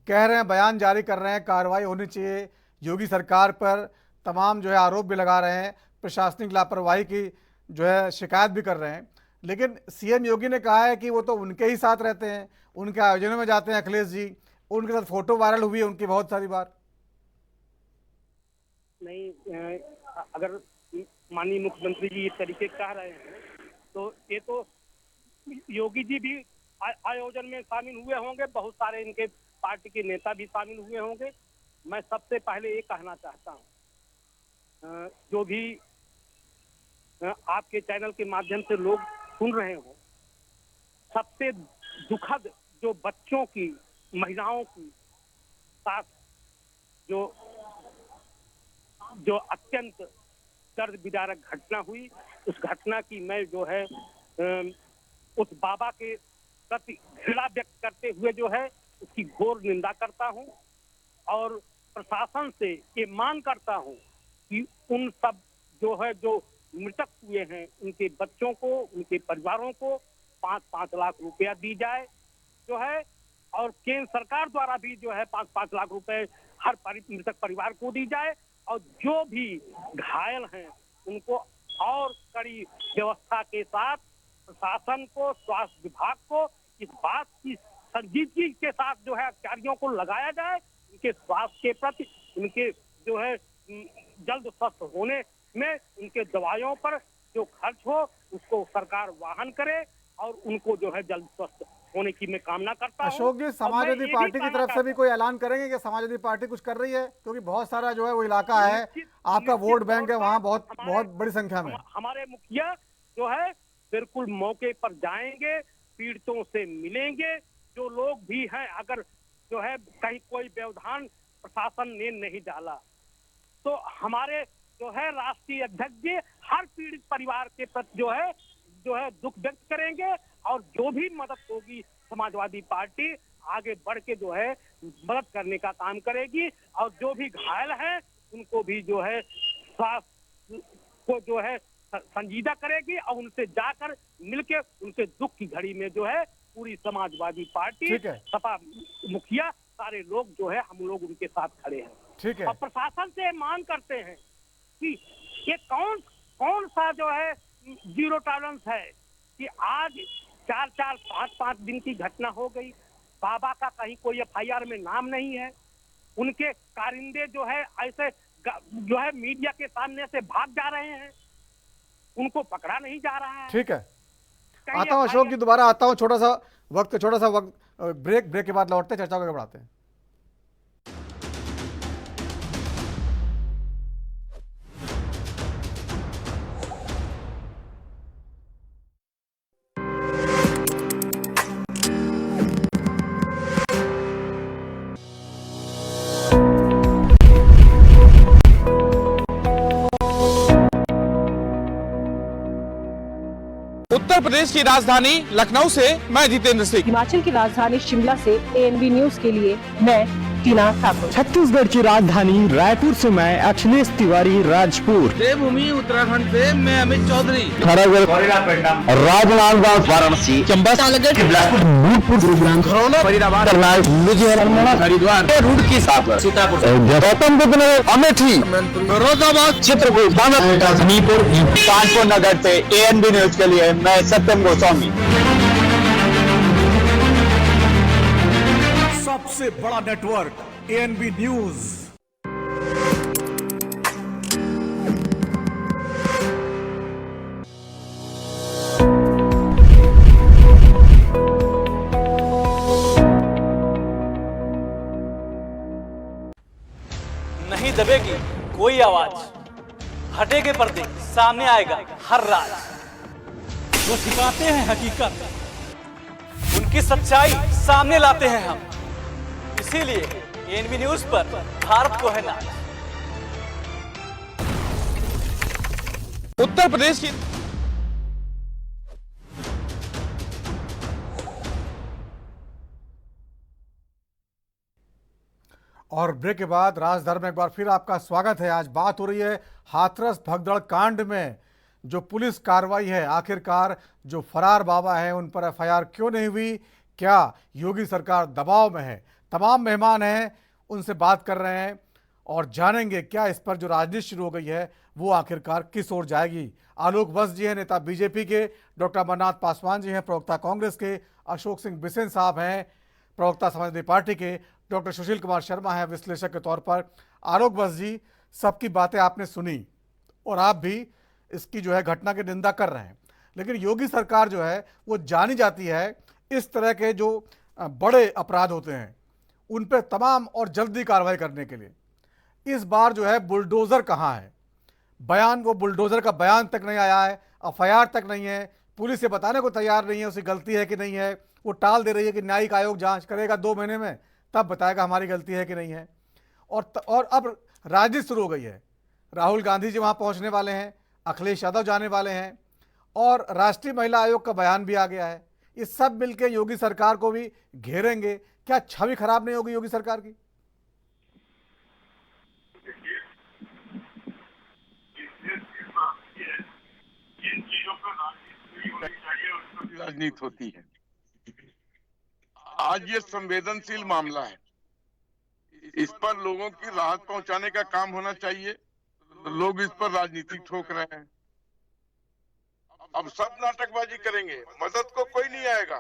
Speaker 1: कह रहे हैं, बयान जारी कर रहे हैं, कार्रवाई होनी चाहिए योगी सरकार पर। तमाम जो है आरोप भी लगा रहे हैं, प्रशासनिक लापरवाही की जो है शिकायत भी कर रहे हैं। लेकिन सीएम योगी ने कहा है कि वो तो उनके ही साथ रहते हैं, उनके आयोजनों में जाते हैं अखिलेश जी, उनके साथ फोटो वायरल हुई है उनकी बहुत सारी बार।
Speaker 3: नहीं, अगर माननीय मुख्यमंत्री जी इस तरीके कह रहे हैं तो ये तो योगी जी भी आयोजन में शामिल हुए होंगे, बहुत सारे इनके पार्टी के नेता भी शामिल हुए होंगे। मैं सबसे पहले ये कहना चाहता हूँ, जो भी आपके चैनल के माध्यम से लोग सुन रहे हो, सबसे दुखद जो बच्चों की, महिलाओं की साथ जो अत्यंत दर्द विदारक घटना हुई, उस घटना की मैं जो है उस बाबा के प्रति घृणा व्यक्त करते हुए जो है उसकी घोर निंदा करता हूं और प्रशासन से ये मांग करता हूं कि उन सब जो है जो मृतक हुए हैं उनके बच्चों को, उनके परिवारों को 5-5 लाख रुपया दी जाए जो है और केंद्र सरकार द्वारा भी जो है 5-5 लाख रुपए हर मृतक परिवार को दी जाए और जो भी घायल हैं उनको और कड़ी व्यवस्था के साथ प्रशासन को, स्वास्थ्य विभाग को इस बात की संजीदगी के साथ जो है अधिकारियों को लगाया जाए, उनके स्वास्थ्य के प्रति, उनके जो है जल्द स्वस्थ होने में उनके दवाइयों पर जो खर्च हो उसको सरकार वाहन करे और उनको जो है जल्द स्वस्थ होने की मैं कामना करता हूं।
Speaker 1: अशोक जी, समाजवादी पार्टी की तरफ से भी कोई ऐलान करेंगे कि समाजवादी पार्टी कुछ कर रही है? क्योंकि बहुत सारा जो है वो इलाका है, आपका वोट बैंक है, वहाँ बहुत बड़ी संख्या में
Speaker 3: हमारे मुखिया जो है बिल्कुल मौके पर जाएंगे, पीड़ितों से मिलेंगे, जो लोग भी हैं अगर जो है कहीं कोई व्यवधान प्रशासन ने नहीं डाला तो हमारे जो है राष्ट्रीय अध्यक्ष जी हर पीड़ित परिवार के प्रति जो है दुख व्यक्त करेंगे और जो भी मदद होगी समाजवादी पार्टी आगे बढ़ के जो है मदद करने का काम करेगी और जो भी घायल हैं उनको भी जो है स्वास्थ्य को जो है संजीदा करेगी और उनसे जाकर मिलके उनके दुख की घड़ी में जो है पूरी समाजवादी पार्टी, सपा मुखिया, सारे लोग जो है हम लोग उनके साथ खड़े हैं।
Speaker 1: ठीक है।
Speaker 3: और प्रशासन से मांग करते हैं कि ये कौन सा जो है जीरो टॉलरेंस है कि आज 4-4, 5-5 दिन की घटना हो गई, बाबा का कहीं कोई FIR में नाम नहीं है, उनके कारिंदे जो है ऐसे जो है मीडिया के सामने से भाग जा रहे हैं, उनको पकड़ा नहीं जा रहा है।
Speaker 1: ठीक है, आता हूँ अशोक जी, दोबारा आता हूँ। छोटा सा वक्त ब्रेक के बाद लौटते चर्चा को बढ़ाते हैं।
Speaker 15: उत्तर प्रदेश की राजधानी लखनऊ से मैं जितेंद्र सिंह,
Speaker 16: हिमाचल की राजधानी शिमला से ANB न्यूज के लिए मैं टीना ठाकुर,
Speaker 17: छत्तीसगढ़ की राजधानी रायपुर से मैं अखिलेश तिवारी राजपुर,
Speaker 18: देवभूमि उत्तराखंड से मैं अमित चौधरी,
Speaker 17: राजनांदगांव, वाराणसी, चंबा, बिलासपुर, भूतपुर, गुरुग्राम, खरौना, फरीदाबाद, लुधियाना, हरिद्वार, रुड़की, सीतापुर, गौतम बुद्ध नगर, अमेठी, फिरोजाबाद, चित्रकूट, हमीरपुर, कानपुर नगर से ANB न्यूज के लिए मैं सत्यम गोस्वामी।
Speaker 1: सबसे बड़ा नेटवर्क ANB न्यूज।
Speaker 19: नहीं दबेगी कोई आवाज, हटेगे पर्दे, सामने आएगा हर राज। जो छिपाते हैं हकीकत, उनकी सच्चाई सामने लाते हैं हम। इसीलिए ANB न्यूज पर भारत को है नाज।
Speaker 15: उत्तर प्रदेश की
Speaker 1: और ब्रेक के बाद राजधर में एक बार फिर आपका स्वागत है। आज बात हो रही है हाथरस भगदड़ कांड में जो पुलिस कार्रवाई है, आखिरकार जो फरार बाबा हैं उन पर FIR क्यों नहीं हुई, क्या योगी सरकार दबाव में है? तमाम मेहमान हैं, उनसे बात कर रहे हैं और जानेंगे क्या इस पर जो राजनीति शुरू हो गई है वो आखिरकार किस ओर जाएगी। आलोक वत्स जी हैं, नेता BJP के, डॉक्टर अमरनाथ पासवान जी हैं, प्रवक्ता कांग्रेस के, अशोक सिंह बिसेन साहब हैं, प्रवक्ता समाजवादी पार्टी के, डॉक्टर सुशील कुमार शर्मा हैं विश्लेषक के तौर पर। आलोक वत्स जी, सबकी बातें आपने सुनी और आप भी इसकी जो है घटना की निंदा कर रहे हैं, लेकिन योगी सरकार जो है वो जानी जाती है इस तरह के जो बड़े अपराध होते हैं उन पर तमाम और जल्दी कार्रवाई करने के लिए। इस बार जो है बुलडोज़र कहाँ है? बयान, वो बुलडोज़र का बयान तक नहीं आया है, FIR तक नहीं है, पुलिस ये बताने को तैयार नहीं है उसकी गलती है कि नहीं है। वो टाल दे रही है कि न्यायिक आयोग जांच करेगा 2 महीने में, तब बताएगा हमारी गलती है कि नहीं है। और अब राजनीति शुरू हो गई है। राहुल गांधी जी वहाँ पहुँचने वाले हैं, अखिलेश यादव जाने वाले हैं और राष्ट्रीय महिला आयोग का बयान भी आ गया है। ये सब मिलकर योगी सरकार को भी घेरेंगे। क्या छवि खराब नहीं होगी योगी सरकार की?
Speaker 20: राजनीति होती है।
Speaker 12: आज ये संवेदनशील मामला है, इस पर लोगों की राहत पहुंचाने का काम होना चाहिए। लोग इस पर राजनीति ठोक रहे हैं। अब सब नाटकबाजी करेंगे, मदद को कोई नहीं आएगा,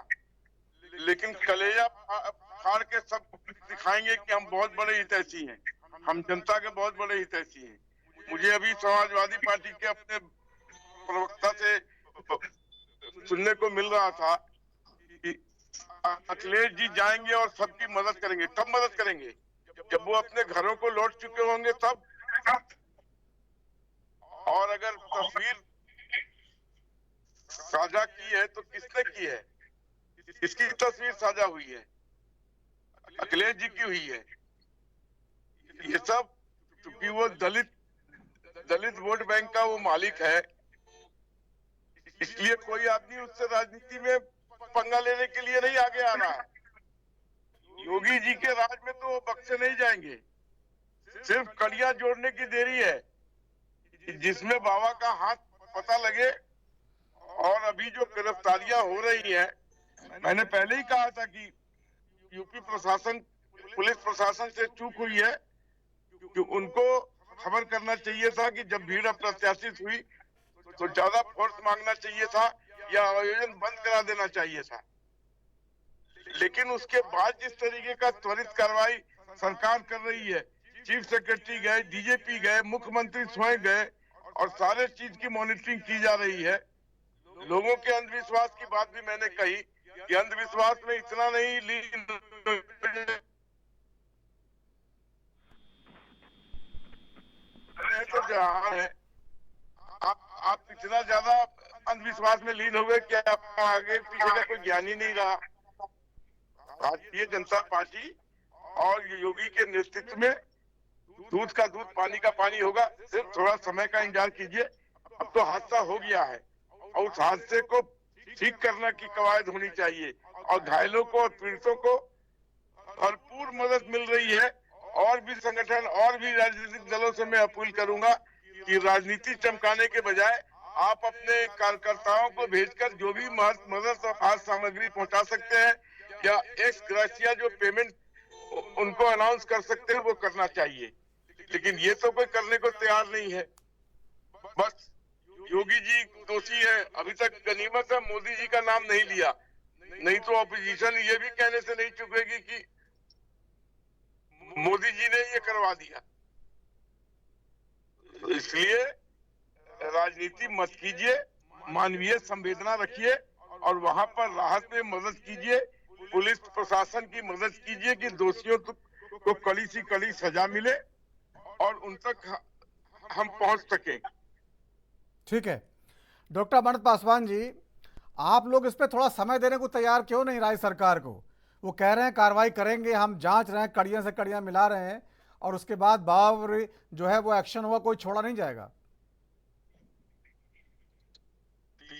Speaker 12: लेकिन कलेजा फाड़ के सब दिखाएंगे कि हम बहुत बड़े हितैषी हैं, हम जनता के बहुत बड़े हितैषी हैं। मुझे अभी समाजवादी पार्टी के अपने प्रवक्ता से सुनने को मिल रहा था कि अखिलेश जी जाएंगे और सबकी मदद करेंगे। कब मदद करेंगे? जब वो अपने घरों को लौट चुके होंगे तब। और अगर तस्वीर साझा की है तो किसने की है? किसकी तस्वीर साझा हुई है? अखिलेश जी की हुई है। ये सब क्योंकि वो दलित वोट बैंक का वो मालिक है, इसलिए कोई आदमी उससे राजनीति में पंगा लेने के लिए नहीं आगे आ रहा है। योगी जी के राज में तो वो बख्शे नहीं जाएंगे। सिर्फ कड़ियां जोड़ने की देरी है, जिसमें बाबा का हाथ पता लगे। और अभी जो गिरफ्तारियां हो रही हैं, मैंने पहले ही कहा था कि यूपी प्रशासन, पुलिस प्रशासन से चूक हुई है कि उनको खबर करना चाहिए था कि जब भीड़ अप्रत्याशित हुई तो ज्यादा फोर्स मांगना चाहिए था या आयोजन बंद करा देना चाहिए था। लेकिन उसके बाद जिस तरीके का त्वरित कार्रवाई सरकार कर रही है, चीफ सेक्रेटरी गए, डीजीपी गए, मुख्यमंत्री स्वयं गए और सारे चीज की मॉनिटरिंग की जा रही है। लोगों के अंधविश्वास की बात भी मैंने कही कि अंधविश्वास में इतना नहीं लीन तो जहां है आप इतना ज्यादा अंधविश्वास में लीन हो गए कि आप आगे पीछे का कोई ज्ञान ही नहीं रहा। भारतीय जनता पार्टी और योगी के नेतृत्व में दूध का दूध पानी का पानी होगा। सिर्फ थोड़ा समय का इंतजार कीजिए। अब तो हादसा हो गया है और उस हादसे को ठीक करने की कवायद होनी चाहिए और घायलों को और पीड़ितों को भरपूर मदद मिल रही है। और भी संगठन और भी राजनीतिक दलों से मैं अपील करूंगा कि राजनीति चमकाने के बजाय आप अपने कार्यकर्ताओं को भेजकर जो भी मदद और सामग्री पहुंचा सकते हैं या एक्स ग्रेशिया जो पेमेंट उनको अनाउंस कर सकते हैं वो करना चाहिए। लेकिन ये तो कोई करने को तैयार नहीं है। बस योगी जी दोषी है। अभी तक गनीमत है मोदी जी का नाम नहीं लिया, नहीं तो ऑपोजिशन ये भी कहने से नहीं चुकेगी कि मोदी जी ने ये करवा दिया। तो इसलिए राजनीति मत कीजिए, मानवीय संवेदना रखिए और वहां पर राहत में मदद कीजिए, पुलिस प्रशासन की मदद कीजिए कि दोषियों को कड़ी सी कड़ी सजा मिले और उन तक हम पहुंच सकें।
Speaker 1: ठीक है डॉक्टर अमरनाथ पासवान जी, आप लोग इस पे थोड़ा समय देने को तैयार क्यों नहीं राज्य सरकार को? वो कह रहे हैं कार्रवाई करेंगे, हम जांच रहे हैं, कड़ियां से कड़ियां मिला रहे हैं और उसके बाद बाबर जो है वो एक्शन हुआ, कोई छोड़ा नहीं जाएगा।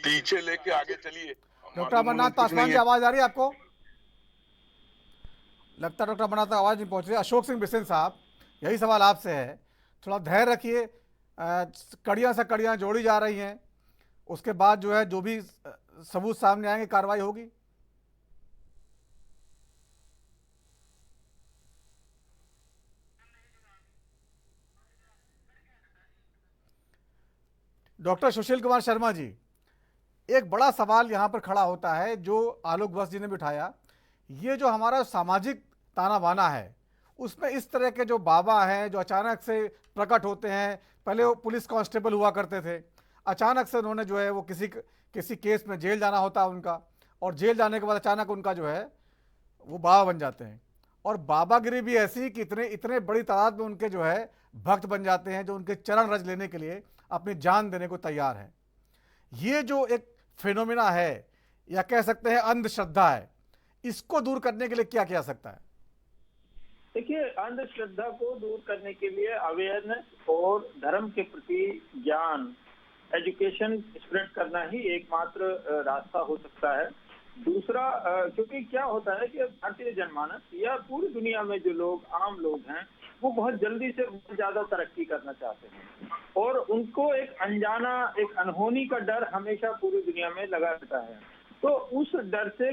Speaker 12: पीछे लेके आगे चलिए।
Speaker 1: डॉक्टर अमरनाथ पासवान जी, आवाज आ रही है आपको? लगता है डॉक्टर अमरनाथ आवाज नहीं पहुंच रही। अशोक सिंह बिसेन साहब, यही सवाल आपसे है, थोड़ा धैर्य रखिए। कड़ियां से कड़ियां जोड़ी जा रही हैं, उसके बाद जो है जो भी सबूत सामने आएंगे कार्रवाई होगी। डॉक्टर सुशील कुमार शर्मा जी, एक बड़ा सवाल यहाँ पर खड़ा होता है जो आलोक बस जी ने भी उठाया। ये जो हमारा सामाजिक ताना बाना है उसमें इस तरह के जो बाबा हैं जो अचानक से प्रकट होते हैं, पहले वो पुलिस कांस्टेबल हुआ करते थे, अचानक से उन्होंने जो है वो किसी केस में जेल जाना होता है उनका, और जेल जाने के बाद अचानक उनका जो है वो बाबा बन जाते हैं। और बाबागिरी भी ऐसी कि इतने बड़ी तादाद में उनके जो है भक्त बन जाते हैं जो उनके चरण रज लेने के लिए अपनी जान देने को तैयार है। ये जो एक फिनोमिना है या कह सकते हैं अंधश्रद्धा है, इसको दूर करने के लिए क्या किया सकता है?
Speaker 14: देखिए, अंधश्रद्धा को दूर करने के लिए अवेयरनेस और धर्म के प्रति ज्ञान, एजुकेशन स्प्रेड करना ही एकमात्र रास्ता हो सकता है। दूसरा, क्योंकि क्या होता है कि भारतीय जनमानस या पूरी दुनिया में जो लोग आम लोग हैं वो बहुत जल्दी से ज्यादा तरक्की करना चाहते हैं और उनको एक अनजाना, एक अनहोनी का डर हमेशा पूरी दुनिया में लगा रहता है।
Speaker 20: तो उस डर से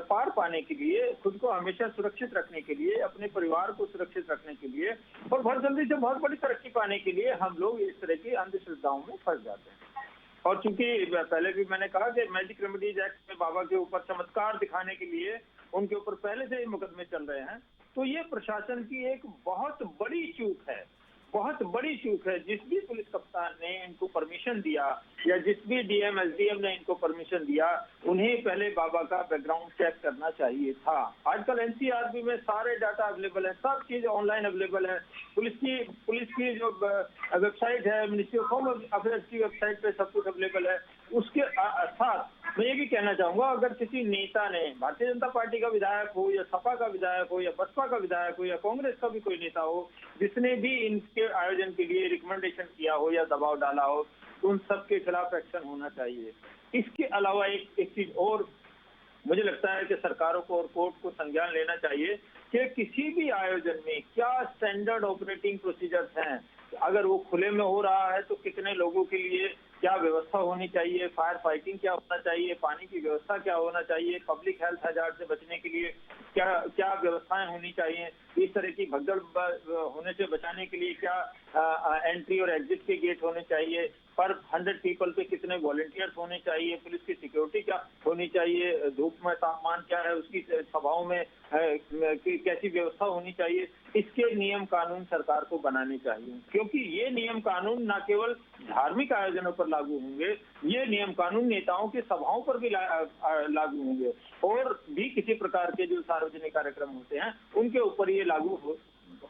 Speaker 20: पार पाने के लिए, खुद को हमेशा सुरक्षित रखने के लिए, अपने परिवार को सुरक्षित रखने के लिए और बहुत जल्दी से बहुत बड़ी तरक्की पाने के लिए हम लोग इस तरह की अंधश्रद्धाओं में फंस जाते हैं। और चूंकि पहले भी मैंने कहा कि मैजिक रेमेडीज एक्ट में बाबा के ऊपर चमत्कार दिखाने के लिए उनके ऊपर पहले से ही मुकदमे चल रहे हैं, तो ये प्रशासन की एक बहुत बड़ी चूक है, बहुत बड़ी चूक है। जिस भी पुलिस कप्तान ने इनको परमिशन दिया या जिस भी डीएम एसडीएम ने इनको परमिशन दिया, उन्हें पहले बाबा का बैकग्राउंड चेक करना चाहिए था। आजकल एनसीआरबी में सारे डाटा अवेलेबल है, सब चीज ऑनलाइन अवेलेबल है। पुलिस की जो वेबसाइट है, मिनिस्ट्री ऑफ होम अफेयर्स की वेबसाइट पे सब कुछ अवेलेबल है। उसके साथ मैं ये भी कहना चाहूंगा, अगर किसी नेता ने, भारतीय जनता पार्टी का विधायक हो या सपा का विधायक हो या बसपा का विधायक हो या कांग्रेस का भी कोई नेता हो, जिसने भी इनके आयोजन के लिए रिकमेंडेशन किया हो या दबाव डाला हो, तो उन सबके खिलाफ एक्शन होना चाहिए। इसके अलावा एक चीज और मुझे लगता है कि सरकारों को और कोर्ट को संज्ञान लेना चाहिए कि किसी भी आयोजन में क्या स्टैंडर्ड ऑपरेटिंग प्रोसीजर्स हैं। अगर वो खुले में हो रहा है तो कितने लोगों के लिए क्या व्यवस्था होनी चाहिए, फायर फाइटिंग क्या होना चाहिए, पानी की व्यवस्था क्या होना चाहिए, पब्लिक हेल्थ हैजार्ड से बचने के लिए क्या क्या व्यवस्थाएं होनी चाहिए, इस तरह की भगदड़ होने से बचाने के लिए क्या एंट्री और एग्जिट के गेट होने चाहिए, पर 100 पीपल पे कितने वॉलंटियर्स होने चाहिए, पुलिस की सिक्योरिटी क्या होनी चाहिए, धूप में तापमान क्या है, उसकी सभाओं में कैसी व्यवस्था होनी चाहिए। इसके नियम कानून सरकार को बनाने चाहिए, क्योंकि ये नियम कानून न केवल धार्मिक आयोजनों पर लागू होंगे, ये नियम कानून नेताओं की सभाओं पर भी लागू होंगे और भी किसी प्रकार के जो सार्वजनिक कार्यक्रम होते हैं उनके ऊपर ये लागू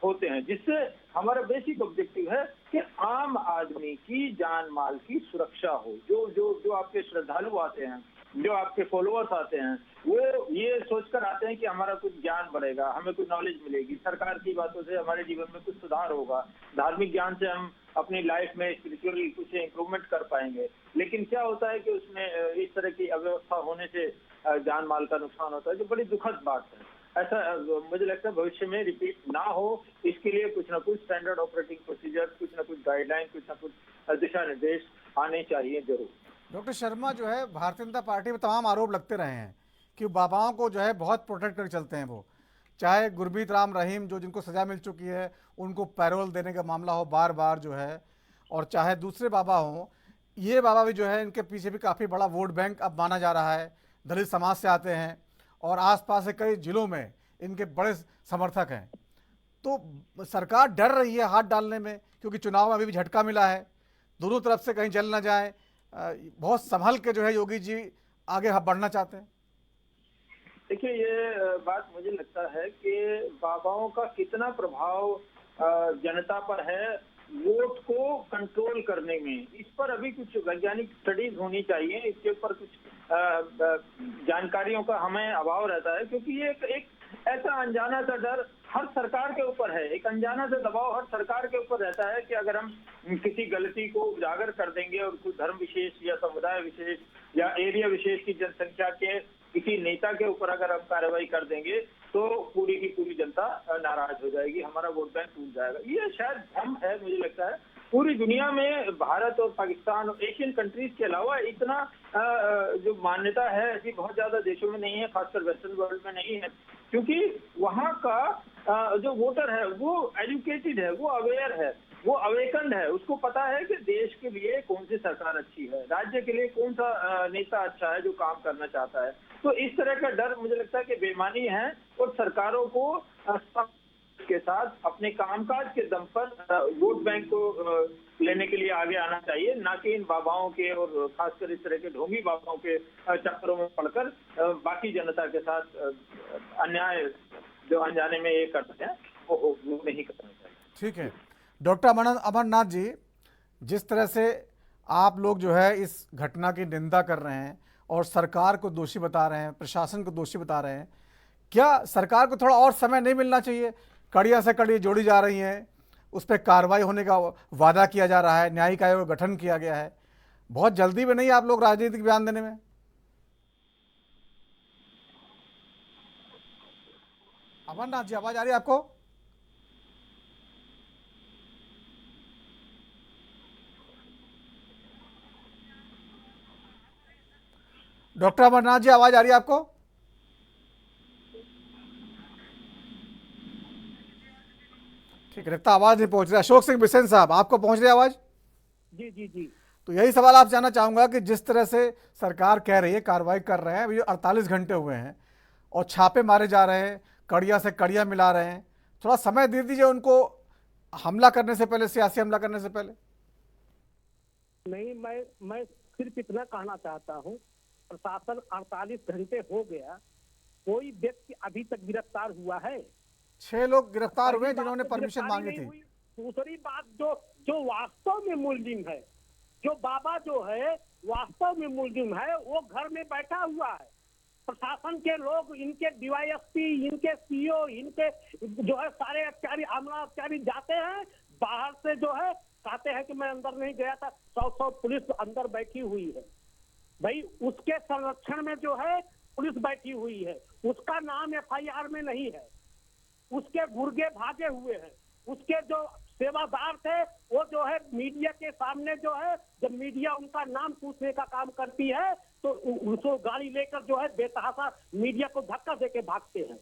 Speaker 20: होते हैं, जिससे हमारा बेसिक ऑब्जेक्टिव है कि आम आदमी की जान माल की सुरक्षा हो। जो आपके श्रद्धालु आते हैं, जो आपके फॉलोअर्स आते हैं, वो ये सोचकर आते हैं कि हमारा कुछ ज्ञान बढ़ेगा, हमें कुछ नॉलेज मिलेगी, सरकार की बातों से हमारे जीवन में कुछ सुधार होगा, धार्मिक ज्ञान से हम अपनी लाइफ में स्पिरिचुअली कुछ इंप्रूवमेंट कर पाएंगे। लेकिन क्या होता है कि उसमें इस तरह की अव्यवस्था होने से जान माल का नुकसान होता है, जो बड़ी दुखद बात है। ऐसा मुझे लगता है भविष्य में रिपीट ना हो, इसके लिए कुछ ना कुछ स्टैंडर्ड ऑपरेटिंग प्रोसीजर, कुछ ना कुछ गाइडलाइन, कुछ ना कुछ दिशा निर्देश आने चाहिए जरूर।
Speaker 1: डॉक्टर शर्मा जो है, भारतीय जनता पार्टी में तमाम आरोप लगते रहे हैं कि बाबाओं को जो है बहुत प्रोटेक्ट कर चलते हैं। वो चाहे गुरमीत राम रहीम जो जिनको सज़ा मिल चुकी है उनको पैरोल देने का मामला हो बार बार जो है, और चाहे दूसरे बाबा हों, ये बाबा भी जो है इनके पीछे भी काफ़ी बड़ा वोट बैंक अब माना जा रहा है। दलित समाज से आते हैं और आसपास के कई जिलों में इनके बड़े समर्थक हैं। तो सरकार डर रही है हाथ डालने में, क्योंकि चुनाव में अभी भी झटका मिला है, दोनों तरफ से कहीं जल ना जाए। बहुत संभल के जो है योगी जी आगे बढ़ना चाहते हैं।
Speaker 20: देखिए, ये बात मुझे लगता है कि बाबाओं का कितना प्रभाव जनता पर है वोट को कंट्रोल करने में, इस पर अभी कुछ वैज्ञानिक स्टडीज होनी चाहिए। इसके ऊपर कुछ जानकारियों का हमें अभाव रहता है, क्योंकि ये एक ऐसा अनजाना सा डर हर सरकार के ऊपर है, एक अनजाना सा दबाव हर सरकार के ऊपर रहता है कि अगर हम किसी गलती को उजागर कर देंगे और कुछ धर्म विशेष या समुदाय विशेष या एरिया विशेष की जनसंख्या के किसी नेता के ऊपर अगर हम कार्रवाई कर देंगे तो पूरी की पूरी जनता नाराज हो जाएगी, हमारा वोट बैंक टूट जाएगा। ये शायद भ्रम है। मुझे लगता है पूरी दुनिया में भारत और पाकिस्तान और एशियन कंट्रीज के अलावा इतना जो मान्यता है ऐसी बहुत ज्यादा देशों में नहीं है, खासकर वेस्टर्न वर्ल्ड में नहीं है, क्योंकि वहाँ का जो वोटर है वो एजुकेटेड है, वो अवेयर है, वो अवेकन्ड है, उसको पता है कि देश के लिए कौन सी सरकार अच्छी है, राज्य के लिए कौन सा नेता अच्छा है जो काम करना चाहता है। तो इस तरह का डर मुझे लगता है कि बेईमानी है और सरकारों को के साथ अपने कामकाज के दम पर वोट बैंक को लेने के लिए आगे आना चाहिए, ना कि इन बाबाओं के और खासकर इस तरह के ढोंगी बाबाओं के चक्करों में पड़कर बाकी जनता के साथ अन्याय जो अनजाने में ये करते हैं वो नहीं करना चाहिए।
Speaker 1: ठीक है डॉक्टर अमरनाथ जी, जिस तरह से आप लोग जो है इस घटना की निंदा कर रहे हैं और सरकार को दोषी बता रहे हैं, प्रशासन को दोषी बता रहे हैं, क्या सरकार को थोड़ा और समय नहीं मिलना चाहिए? कड़ियाँ से कड़ी जोड़ी जा रही हैं, उस पर कार्रवाई होने का वादा किया जा रहा है, न्यायिक आयोग का गठन किया गया है, बहुत जल्दी में नहीं आप लोग राजनीतिक बयान देने में? अमरनाथ जी, आवाज आ रही है आपको? डॉक्टर अमरनाथ जी, आवाज आ रही है आपको? ठीक है, लगता आवाज नहीं पहुंच रही। अशोक सिंह बिसेन साहब, आपको पहुंच रही आवाज?
Speaker 3: जी जी जी।
Speaker 1: तो यही सवाल आप जानना चाहूंगा कि जिस तरह से सरकार कह रही है, कार्रवाई कर रहे हैं, अभी 48 घंटे हुए हैं और छापे मारे जा रहे हैं, कड़िया से कड़िया मिला रहे हैं, थोड़ा समय दे दीजिए उनको हमला करने से पहले, सियासी हमला करने से पहले।
Speaker 3: नहीं, मैं सिर्फ इतना कहना चाहता हूँ, प्रशासन 48 घंटे हो गया, कोई व्यक्ति अभी तक गिरफ्तार हुआ है?
Speaker 1: 6 लोग गिरफ्तार हुए जिन्होंने परमिशन मांगी थी।
Speaker 3: दूसरी बात, जो वास्तव में मुलजिम है, जो बाबा जो है वास्तव में मुलजिम है, वो घर में बैठा हुआ है। प्रशासन के लोग, इनके डीवाईएसपी, इनके सीओ, इनके जो है सारे अधिकारी, आमला अधिकारी जाते हैं बाहर से, जो है कहते हैं कि मैं अंदर नहीं गया था। 100 पुलिस अंदर बैठी हुई है भाई, उसके संरक्षण में जो है पुलिस बैठी हुई है, उसका नाम एफआईआर में नहीं है, उसके गुर्गे भागे हुए हैं, उसके जो सेवादार थे वो जो है मीडिया के सामने जो है, जब मीडिया उनका नाम पूछने का काम करती है तो उसको गाड़ी लेकर जो है बेतहाशा मीडिया को धक्का देके भागते हैं।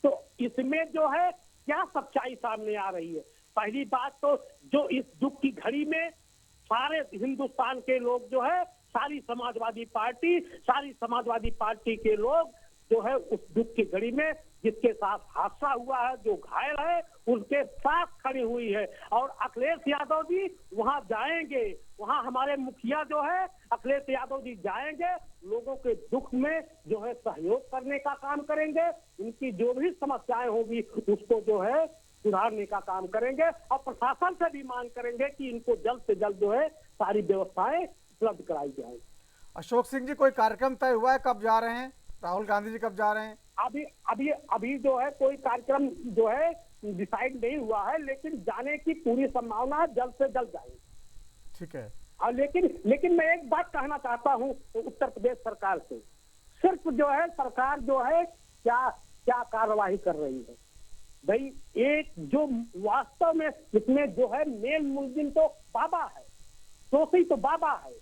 Speaker 3: तो इसमें जो है क्या सच्चाई सामने आ रही है? पहली बात तो जो इस दुख की घड़ी में सारे हिंदुस्तान के लोग जो है, सारी समाजवादी पार्टी के लोग जो है उस दुख की घड़ी में जिसके साथ हादसा हुआ है, जो घायल है, उनके साथ खड़ी हुई है। और अखिलेश यादव जी वहां जाएंगे, वहां हमारे मुखिया जो है अखिलेश यादव जी जाएंगे, लोगों के दुख में जो है सहयोग करने का काम करेंगे, उनकी जो भी समस्याएं होगी उसको जो है सुधारने का काम करेंगे, और प्रशासन से भी मांग करेंगे कि इनको जल्द से जल्द जो है सारी व्यवस्थाएं उपलब्ध कराई जाए।
Speaker 1: अशोक सिंह जी, कोई कार्यक्रम तय हुआ है, कब जा रहे हैं? राहुल गांधी जी कब जा रहे हैं?
Speaker 3: अभी जो है कोई कार्यक्रम जो है डिसाइड नहीं हुआ है, लेकिन जाने की पूरी संभावना है, जल्द से जल्द जाएंगे।
Speaker 1: ठीक है।
Speaker 3: और लेकिन मैं एक बात कहना चाहता हूँ उत्तर प्रदेश सरकार से, सिर्फ जो है सरकार जो है क्या कार्रवाई कर रही है भाई? एक जो वास्तव में इसमें जो है मेन मुलजिम तो बाबा है, दोषी तो बाबा है,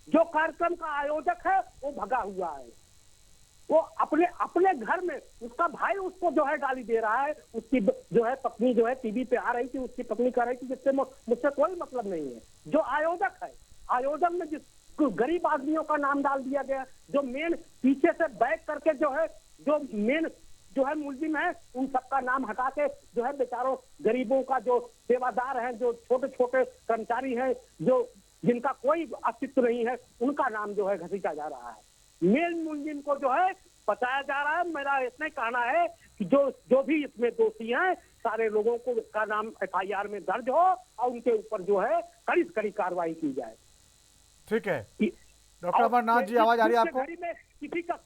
Speaker 3: जो कार्यक्रम का आयोजक है वो भगा हुआ है, वो अपने घर में उसका भाई उसको जो है गाली दे रहा है, उसकी जो है पत्नी जो है टीवी पे आ रही थी, उसकी पत्नी कह रही थी जिससे मुझसे कोई मतलब नहीं है। जो आयोजक है, आयोजन में जिस गरीब आदमियों का नाम डाल दिया गया, जो मेन पीछे से बैठ करके जो है जो मेन जो है मुलजिम है, उन सबका नाम हटा के जो है बेचारों गरीबों का जो सेवादार है, जो छोटे छोटे कर्मचारी हैं, जो जिनका कोई अस्तित्व नहीं है, उनका नाम जो है घसीटा जा रहा है। मेन मुलजिम को जो है बचाया जा रहा है। मेरा इतना कहना है कि जो भी इसमें दोषी हैं, सारे लोगों को का नाम एफआईआर में दर्ज हो और उनके ऊपर जो है कड़ी से कड़ी कार्रवाई की जाए।
Speaker 1: ठीक है। डॉक्टर अमरनाथ जी, आवाज आ रही है आपको?
Speaker 3: में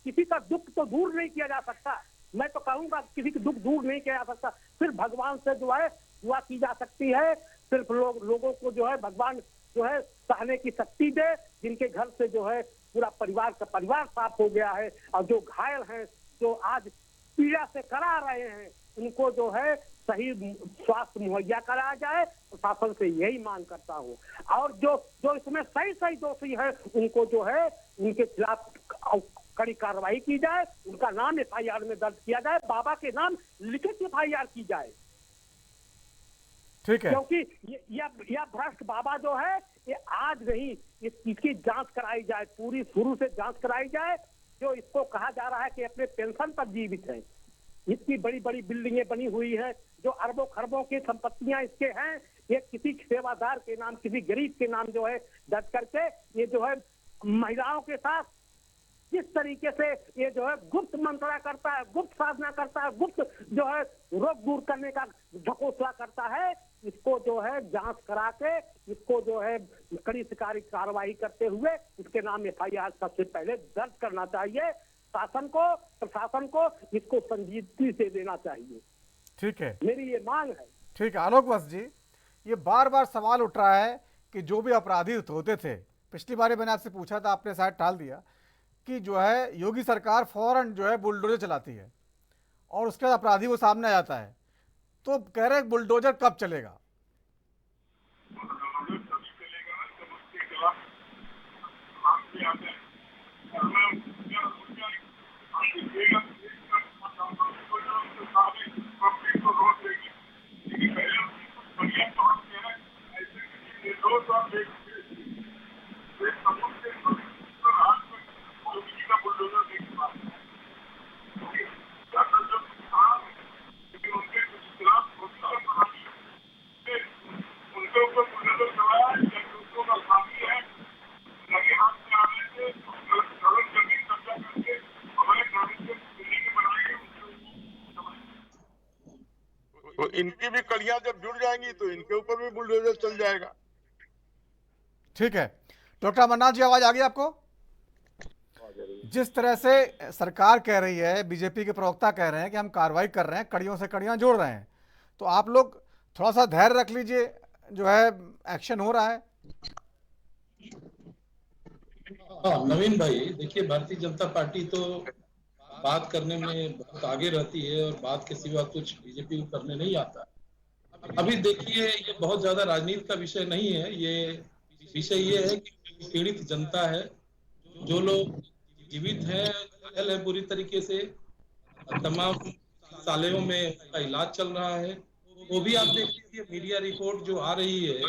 Speaker 3: किसी का दुख तो दूर नहीं किया जा सकता, मैं तो कहूंगा किसी का दुख दूर नहीं किया जा सकता, सिर्फ भगवान से जो है दुआ की जा सकती है। सिर्फ लोगों को जो है भगवान जो है सहने की शक्ति दे, जिनके घर से जो है पूरा परिवार का परिवार साफ हो गया है, और जो घायल हैं, जो आज पीड़ा से करा रहे हैं, उनको जो है सही स्वास्थ्य मुहैया कराया जाए। प्रशासन से यही मांग करता हूँ। और जो इसमें सही दोषी है, उनको जो है उनके खिलाफ कड़ी कार्रवाई की जाए, उनका नाम एफआईआर में दर्ज किया जाए, बाबा के नाम लिखित एफआईआर की जाए।
Speaker 1: ठीक है।
Speaker 3: क्योंकि यह भ्रष्ट बाबा जो है ये आज नहीं, इसकी जांच कराई जाए, पूरी शुरू से जांच कराई जाए। जो इसको कहा जा रहा है कि अपने पेंशन पर जीवित है, इतनी बड़ी बड़ी बिल्डिंगें बनी हुई है, जो अरबों खरबों की संपत्तियां इसके हैं, ये किसी सेवादार के नाम, किसी गरीब के नाम जो है दर्ज करके ये जो है महिलाओं के साथ जिस तरीके से ये जो है गुप्त मंत्रणा करता है, गुप्त साधना करता है, गुप्त जो है रोग दूर करने का ढकोसला करता है, इसको जो है जांच करा के इसको जो है कड़ी से कड़ी कार्रवाई करते हुए इसके नाम एफआईआर सबसे पहले दर्ज करना चाहिए। शासन को, प्रशासन को इसको संजीदगी से लेना चाहिए।
Speaker 1: ठीक है,
Speaker 3: मेरी ये मांग है।
Speaker 1: ठीक है। आलोक वत्स जी, ये बार बार सवाल उठ रहा है कि जो भी अपराधी होते थे, पिछली बार मैंने आपसे पूछा था, आपने शायद टाल दिया, कि जो है योगी सरकार फौरन जो है बुलडोजर चलाती है और उसके बाद अपराधी वो सामने आ जाता है, तो कह रहे हैं बुलडोजर कब चलेगा?
Speaker 12: तो इनकी भी कड़ियां जब जुड़ जाएंगी तो इनके ऊपर भी बुलडोजर चल जाएगा।
Speaker 1: ठीक है डॉक्टर अमरनाथ जी, आवाज आ गई आपको? जिस तरह से सरकार कह रही है, बीजेपी के प्रवक्ता कह रहे हैं कि हम कार्रवाई कर रहे हैं, कड़ियों से कड़ियां जोड़ रहे हैं, तो आप लोग थोड़ा सा धैर्य रख लीजिए, जो है एक्शन हो रहा है।
Speaker 13: हाँ नवीन भाई, देखिए भारतीय जनता पार्टी तो बात करने में बहुत आगे रहती है और बात के सिवा कुछ बीजेपी को करने नहीं आता। अभी देखिए ये बहुत ज्यादा राजनीति का विषय नहीं है, ये विषय ये है कि पीड़ित जनता है, जो लोग जीवित हैं, घायल है बुरी तरीके से, तमाम अस्पतालों में का इलाज चल रहा है। वो भी आप देख लीजिए मीडिया रिपोर्ट जो आ रही है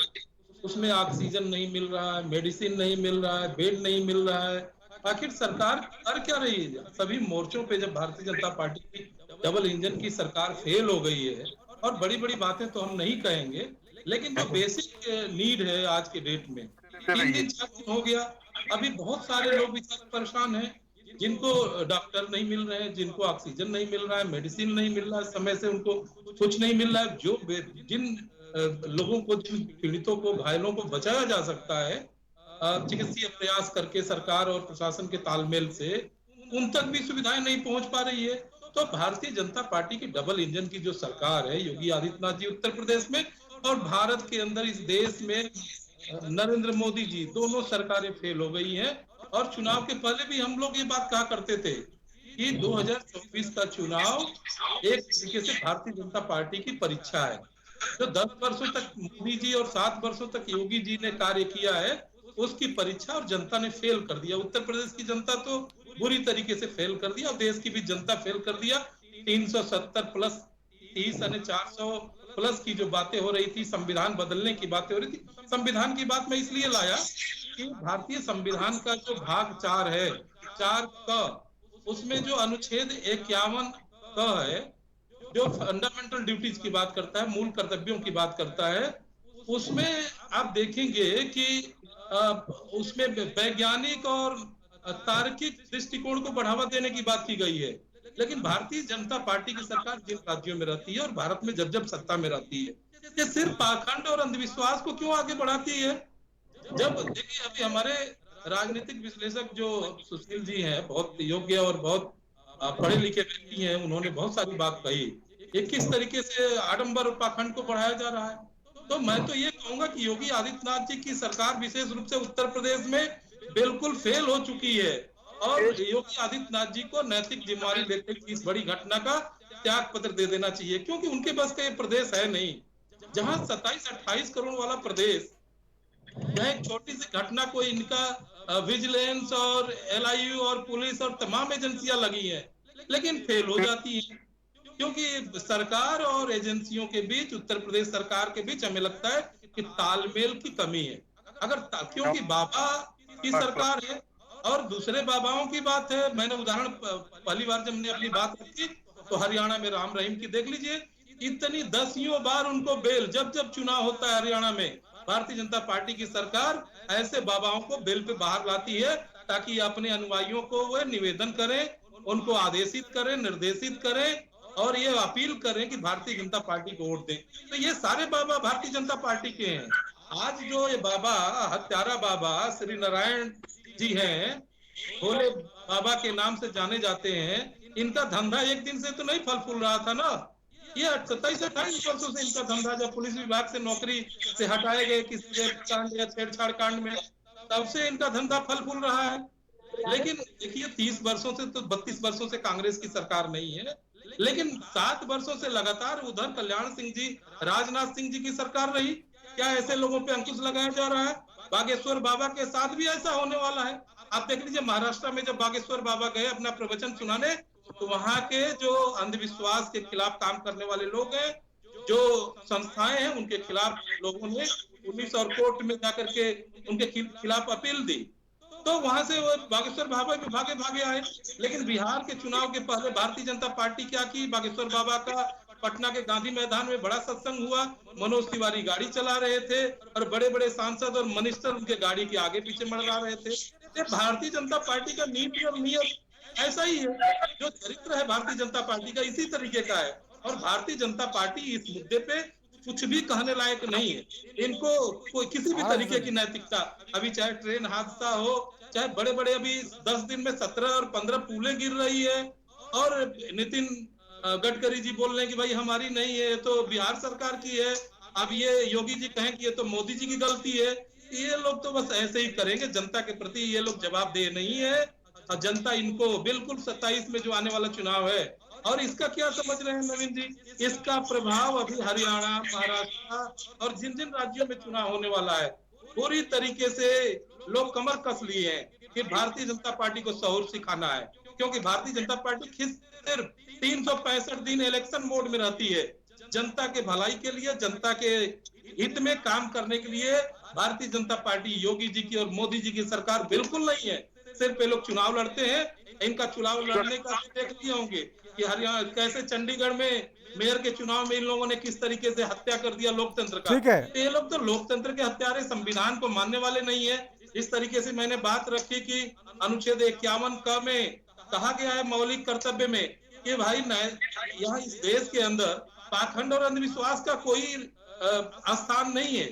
Speaker 13: उसमें ऑक्सीजन नहीं मिल रहा है, मेडिसिन नहीं मिल रहा है, बेड नहीं मिल रहा है। आखिर सरकार कर क्या रही है? सभी मोर्चों पे जब भारतीय जनता पार्टी की डबल इंजन की सरकार फेल हो गई है, और बड़ी बड़ी बातें तो हम नहीं कहेंगे, लेकिन जो बेसिक नीड है आज के डेट में 3 दिन 4 दिन हो गया, अभी बहुत सारे लोग बेचारे परेशान हैं, जिनको डॉक्टर नहीं मिल रहे हैं, जिनको ऑक्सीजन नहीं मिल रहा है, मेडिसिन नहीं मिल रहा है, समय से उनको कुछ नहीं मिल रहा है। जो जिन लोगों को, जिन पीड़ितों को, घायलों को बचाया जा सकता है चिकित्सीय प्रयास करके सरकार और प्रशासन के तालमेल से, उन तक भी सुविधाएं नहीं पहुंच पा रही है। तो भारतीय जनता पार्टी की डबल इंजन की जो सरकार है योगी आदित्यनाथ जी उत्तर प्रदेश में, और भारत के अंदर इस देश में नरेंद्र मोदी जी, दोनों सरकारें फेल हो गई हैं। और चुनाव के पहले भी हम लोग ये बात कहा करते थे कि 2024 का चुनाव एक तरीके से भारतीय जनता पार्टी की परीक्षा है। जो 10 वर्षों तक मोदी जी और 7 वर्षों तक योगी जी ने कार्य किया है, उसकी परीक्षा और जनता ने फेल कर दिया। उत्तर प्रदेश की जनता तो बुरी तरीके से फेल कर दिया, देश की भी जनता फेल कर दिया। 370 प्लस 30 यानी 400 प्लस की जो बातें हो रही थी, संविधान बदलने की बातें हो रही थी, संविधान की बात मैं इसलिए लाया कि भारतीय संविधान का जो भाग 4 है, 4 क, उसमें जो अनुच्छेद 51 क है, जो फंडामेंटल ड्यूटीज की बात करता है, मूल कर्तव्यों की बात करता है, उसमें आप देखेंगे कि उसमें वैज्ञानिक और तार्किक दृष्टिकोण को बढ़ावा देने की बात की गई है। लेकिन भारतीय जनता पार्टी की सरकार जिन राज्यों में रहती है और भारत में जब जब सत्ता में रहती है, ये सिर्फ पाखंड और अंधविश्वास को क्यों आगे बढ़ाती है? जब देखिए अभी हमारे राजनीतिक विश्लेषक जो सुशील जी हैं, बहुत योग्य और बहुत पढ़े लिखे व्यक्ति हैं, उन्होंने बहुत सारी बात कही कि किस तरीके से आडंबर और पाखंड को बढ़ाया जा रहा है। तो मैं तो ये कहूंगा कि योगी आदित्यनाथ जी की सरकार विशेष रूप से उत्तर प्रदेश में बिल्कुल फेल हो चुकी है, और योगी आदित्यनाथ जी को नैतिक जिम्मेदारी लेते हुए इस बड़ी घटना का त्याग पत्र दे देना चाहिए, क्योंकि उनके बस का ये प्रदेश है नहीं। जहां 27-28 करोड़ वाला प्रदेश, जहां एक छोटी सी घटना को इनका विजिलेंस और LIU और पुलिस और तमाम एजेंसियां लगी है, लेकिन फेल हो जाती है, क्योंकि सरकार और एजेंसियों के बीच, उत्तर प्रदेश सरकार के बीच हमें लगता है कि तालमेल की कमी है। क्योंकि बाबा की सरकार है और दूसरे बाबाओं की बात है। मैंने उदाहरण पहली बार जब मैंने अपनी बात रखी तो हरियाणा में राम रहीम की देख लीजिए, इतनी 10 बार उनको बेल, जब जब चुनाव होता है हरियाणा में, भारतीय जनता पार्टी की सरकार ऐसे बाबाओं को बेल पे बाहर लाती है ताकि अपने अनुयायियों को वह निवेदन करें, उनको आदेशित करें, निर्देशित करें और ये अपील करें कि भारतीय जनता पार्टी को वोट दें। तो ये सारे बाबा भारतीय जनता पार्टी के हैं। आज जो ये बाबा, हत्यारा बाबा श्री नारायण जी हैं, भोले बाबा के नाम से जाने जाते हैं, इनका धंधा एक दिन से तो नहीं फल फूल रहा था ना। ये 27-28 वर्षों से इनका धंधा, जब पुलिस विभाग से नौकरी से हटाए गए किसी कांड या छेड़छाड़ कांड में, तब से इनका धंधा फल फूल रहा है। लेकिन देखिए 30 वर्षों से तो 32 वर्षों से कांग्रेस की सरकार नहीं है, लेकिन 7 वर्षों से लगातार उधर कल्याण सिंह जी, राजनाथ सिंह जी की सरकार रही। क्या ऐसे लोगों पे अंकुश लगाया जा रहा है? बागेश्वर बाबा के साथ भी ऐसा होने वाला है। आप देख लीजिए महाराष्ट्र में जब बागेश्वर बाबा गए अपना प्रवचन सुनाने, तो वहाँ के जो अंधविश्वास के खिलाफ काम करने वाले लोग हैं, जो संस्थाएं हैं, उनके खिलाफ लोगों ने पुलिस और कोर्ट में जाकर के उनके खिलाफ अपील दी। तो वहां से वो बागेश्वर बाबा भी भागे आए। लेकिन बिहार के चुनाव के पहले भारतीय जनता पार्टी क्या की, बागेश्वर बाबा का पटना के गांधी मैदान में बड़ा सत्संग हुआ। मनोज तिवारी गाड़ी चला रहे थे और बड़े बड़े सांसद और मिनिस्टर उनके गाड़ी के आगे पीछे मंडरा रहे थे। ये भारतीय जनता पार्टी का नीति और नियत ऐसा ही है। जो चरित्र है भारतीय जनता पार्टी का इसी तरीके का है। और भारतीय जनता पार्टी इस मुद्दे पे कुछ भी कहने लायक नहीं है। इनको कोई किसी भी तरीके की नैतिकता, अभी चाहे ट्रेन हादसा हो, चाहे बड़े बड़े अभी 10 दिन में 17 और 15 पुलें गिर रही है, और नितिन गडकरी जी बोल रहे हैं कि भाई हमारी नहीं है, तो बिहार सरकार की है। अब ये योगी जी कहें कि ये तो मोदी जी की गलती है। ये लोग तो बस ऐसे ही करेंगे, जनता के प्रति ये लोग जवाबदेह नहीं है। और जनता इनको बिल्कुल 27 में जो आने वाला चुनाव है, और इसका क्या समझ रहे हैं नवीन जी, इसका प्रभाव अभी हरियाणा, महाराष्ट्र और जिन जिन राज्यों में चुनाव होने वाला है, पूरी तरीके से लोग कमर कस लिए हैं कि भारतीय जनता पार्टी को सहूर सिखाना है। क्योंकि भारतीय जनता पार्टी सिर्फ 365 दिन इलेक्शन मोड में रहती है। जनता के भलाई के लिए, जनता के हित में काम करने के लिए भारतीय जनता पार्टी योगी जी की और मोदी जी की सरकार बिल्कुल नहीं है। सिर्फ ये लोग चुनाव लड़ते हैं। इनका चुनाव लड़ने का देख लिए होंगे कि हरियाणा कैसे चंडीगढ़ में मेयर के चुनाव में इन लोगों ने किस तरीके से हत्या कर दिया लोकतंत्र का।
Speaker 1: ठीक है।
Speaker 13: ये लोग तो लोकतंत्र के हत्यारे, संविधान को मानने वाले नहीं है। इस तरीके से मैंने बात रखी कि अनुच्छेद 51 क में कहा गया है मौलिक कर्तव्य में कि भाई यहाँ इस देश के अंदर पाखंड और अंधविश्वास का कोई स्थान नहीं है।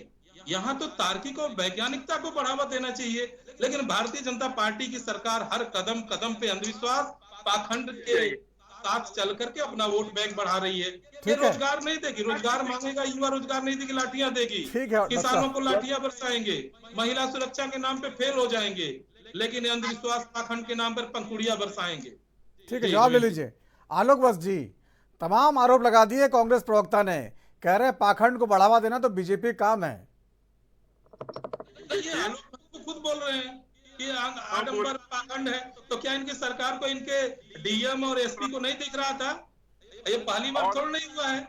Speaker 13: यहाँ तो तार्किक और वैज्ञानिकता को बढ़ावा देना चाहिए। लेकिन भारतीय जनता पार्टी की सरकार हर कदम कदम पे अंधविश्वास, पाखंड के साथ चल करके अपना वोट बैंक बढ़ा रही है। ये रोजगार नहीं देगी, रोजगार मांगेगा, युवा रोजगार नहीं देगी, लाठियां देगी, किसानों को लाठियां बरसाएंगे, महिला सुरक्षा के नाम पे फेल हो जाएंगे, लेकिन अंधविश्वास पाखंड के नाम पर पंखुड़ियां बरसाएंगे।
Speaker 1: ठीक है, जवाब ले लीजिए। आलोक बस जी, तमाम आरोप लगा दिए कांग्रेस प्रवक्ता ने, कह रहे पाखंड को बढ़ावा देना तो बीजेपी काम है।
Speaker 13: ये आलोक तो खुद बोल रहे हैं कि आडंबर पाखंड है, तो क्या इनकी सरकार को इनके डीएम और एसपी को नहीं दिख रहा था? ये पहली बार थोड़ा नहीं हुआ है।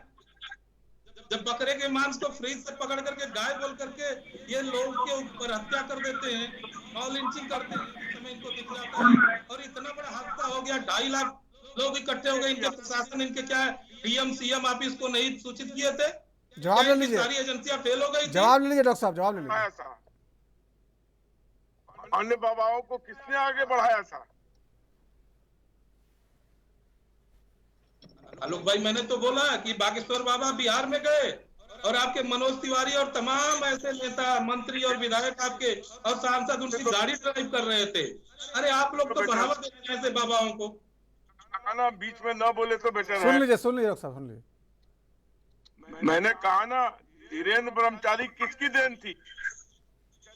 Speaker 13: जब बकरे के मांस को फ्रीज से पकड़ करके गाय बोल करके ये लोग के ऊपर हत्या कर देते हैं और लिंचिंग करते हैं, समय इनको दिख जाता है। और इतना बड़ा हादसा हो गया, 2.5 लाख लोग इकट्ठे हो गए। इनके प्रशासन, इनके क्या डीएम सीएम ऑफिस को नहीं सूचित किए थे?
Speaker 1: जवाब ले लीजिए।
Speaker 13: सारी एजेंसियां फेल हो गई।
Speaker 1: जवाब ले लीजिए डॉक्टर साहब, जवाब ले लीजिए।
Speaker 12: अन्य बाबाओं को किसने आगे बढ़ाया था?
Speaker 13: आलोक भाई, मैंने तो बोला कि बागेश्वर बाबा बिहार में गए और आपके मनोज तिवारी और तमाम ऐसे नेता, मंत्री और विधायक आपके और सांसद उनकी गाड़ी ड्राइव कर रहे थे। अरे आप लोग तो बढ़ावा देते हैं ऐसे बाबाओं को।
Speaker 12: ना बीच में न बोले तो बेटर है।
Speaker 1: सुन लीजिए डॉक्टर साहब, सुन लीजिए।
Speaker 12: मैंने कहा ना, धीरेन्द्र ब्रह्मचारी किसकी देन थी?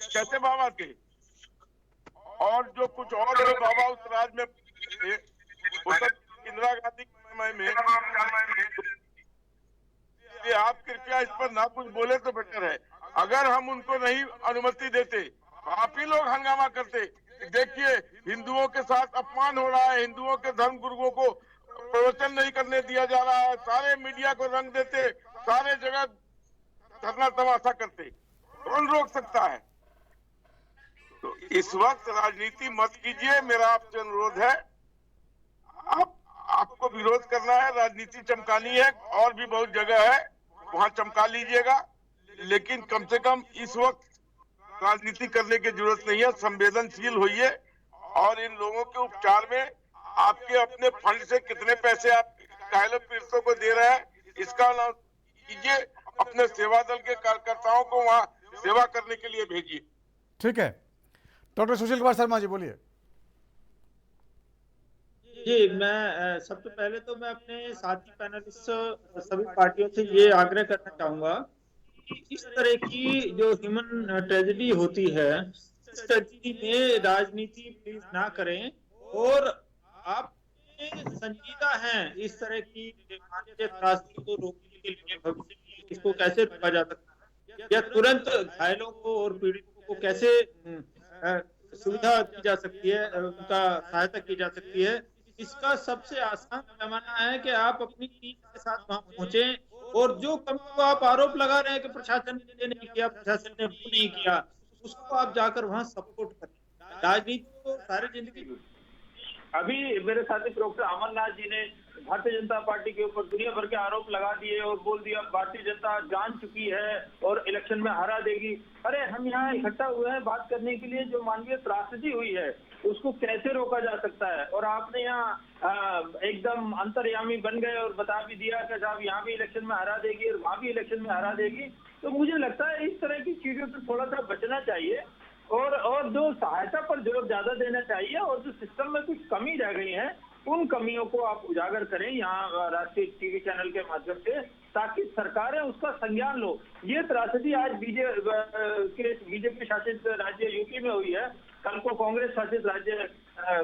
Speaker 12: कैसे बाबा थे? और जो कुछ और बाबा उस राज में इंदिरा गांधी के समय में, आप कृपया इस पर ना कुछ बोले तो बेटर है। अगर हम उनको नहीं अनुमति देते, आप ही लोग हंगामा करते। देखिए, हिंदुओं के साथ अपमान हो रहा है, हिंदुओं के धर्म गुरुओं को प्रवचन नहीं करने दिया जा रहा है, सारे मीडिया को रंग देते, सारे जगह धरना तमाशा करते। कौन रोक सकता है? तो इस वक्त राजनीति मत कीजिए, मेरा आपसे अनुरोध है। आपको विरोध करना है, राजनीति चमकानी है, और भी बहुत जगह है, वहां चमका लीजिएगा। लेकिन कम से कम इस वक्त राजनीति करने की जरूरत नहीं है। संवेदनशील होइए और इन लोगों के उपचार में आपके अपने फंड से कितने पैसे आप घायलों पीड़ितों को दे रहे हैं, इसका अनाउंस कीजिए। अपने सेवा दल के कार्यकर्ताओं को वहां सेवा करने के लिए भेजिए।
Speaker 1: ठीक है, डॉक्टर सुशील कुमार शर्मा जी बोलिए।
Speaker 6: जी, मैं सबसे पहले तो मैं अपने साथी पैनलिस्ट सभी पार्टियों से ये आग्रह करना चाहूंगा कि इस तरह की जो ह्यूमन ट्रेजेडी होती है, इस ट्रेजेडी में राजनीति प्लीज ना करें। और आप संजीदा हैं इस तरह की मानवीय त्रासदी को रोकने के लिए भविष्य में इसको कैसे रोका जा सकता है, या तुरंत घायलों को और पीड़ितों को कैसे सुविधा दी जा सकती है, उनका सहायता की जा सकती है, इसका सबसे आसान पैमाना है कि आप अपनी टीम के साथ वहां पहुंचे और जो कमी को आप आरोप लगा रहे हैं कि प्रशासन ने ये नहीं किया, प्रशासन ने वो नहीं किया, उसको आप जाकर वहां सपोर्ट करें। राजनीति तो सारी जिंदगी।
Speaker 20: अभी मेरे साथी प्रोफेसर अमरनाथ जी ने भारतीय जनता पार्टी के ऊपर दुनिया भर के आरोप लगा दिए और बोल दिया भारतीय जनता जान चुकी है और इलेक्शन में हरा देगी। अरे हम यहाँ इकट्ठा हुए हैं बात करने के लिए, जो मानवीय त्रासदी हुई है उसको कैसे रोका जा सकता है। और आपने यहाँ एकदम अंतर्यामी बन गए और बता भी दिया कि साहब यहाँ भी इलेक्शन में हरा देगी और वहाँ भी इलेक्शन में हरा देगी। तो मुझे लगता है इस तरह की चीजों से थोड़ा सा बचना चाहिए और जो सहायता पर जोर ज्यादा देना चाहिए और जो सिस्टम में कुछ कमी रह गई है उन कमियों को आप उजागर करें यहाँ राष्ट्रीय टीवी चैनल के माध्यम से, ताकि सरकारें उसका संज्ञान लो। ये त्रासदी आज बीजेपी शासित राज्य यूपी में हुई है, कल को कांग्रेस शासित राज्य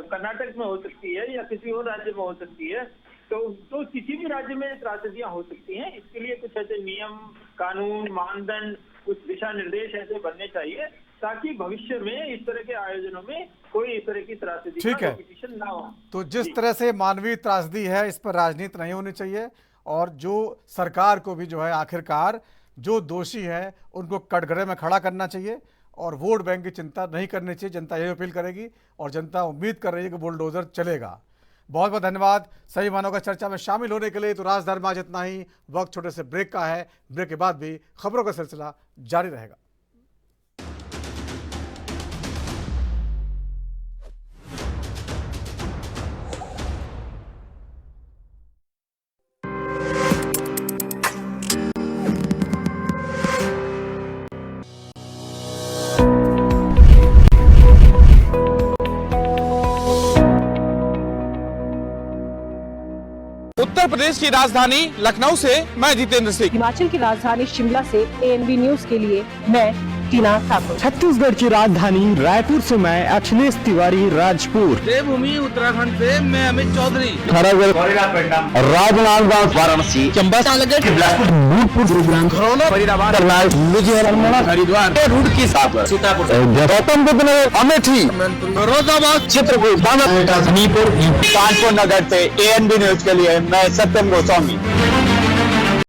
Speaker 20: कर्नाटक में हो सकती है या किसी और राज्य में हो सकती है। तो किसी भी राज्य में त्रासदियां हो सकती हैं। इसके लिए कुछ ऐसे नियम, कानून, मानदंड, कुछ दिशा निर्देश ऐसे बनने चाहिए ताकि भविष्य में इस तरह के आयोजनों में कोई इस तरह की त्रासदी
Speaker 1: ठीक है
Speaker 20: ना हो।
Speaker 1: तो जिस तरह से मानवीय त्रासदी है इस पर राजनीति नहीं होनी चाहिए और जो सरकार को भी जो है आखिरकार जो दोषी है उनको कटघरे में खड़ा करना चाहिए और वोट बैंक की चिंता नहीं करनी चाहिए। जनता यही अपील करेगी और जनता उम्मीद कर रही है कि बुलडोजर चलेगा। बहुत बहुत धन्यवाद सही मानव का चर्चा में शामिल होने के लिए। तो राजधर्म आज इतना ही, वक्त छोटे से ब्रेक का है। ब्रेक के बाद भी खबरों का सिलसिला जारी रहेगा।
Speaker 15: उत्तर प्रदेश की राजधानी लखनऊ से मैं जितेंद्र सिंह।
Speaker 16: हिमाचल की राजधानी शिमला से ANB न्यूज के लिए मैं टीना ठाकुर।
Speaker 17: छत्तीसगढ़ की राजधानी रायपुर से मैं अखिलेश तिवारी राजपुर।
Speaker 18: देवभूमि उत्तराखंड से मैं अमित चौधरी।
Speaker 17: राजनांदगांव, वाराणसी, चंबा, बिलासपुर, नूरपुर, गुरुग्राम, खरौना, फरीदाबाद, करनाल, लुधियाना, हरिद्वार, रुड़की, सीतापुर, गौतम बुद्ध नगर, अमेठी, फिरोजाबाद, चित्रकूट, कानपुर नगर से ANB न्यूज के लिए मैं सत्यम गोस्वामी।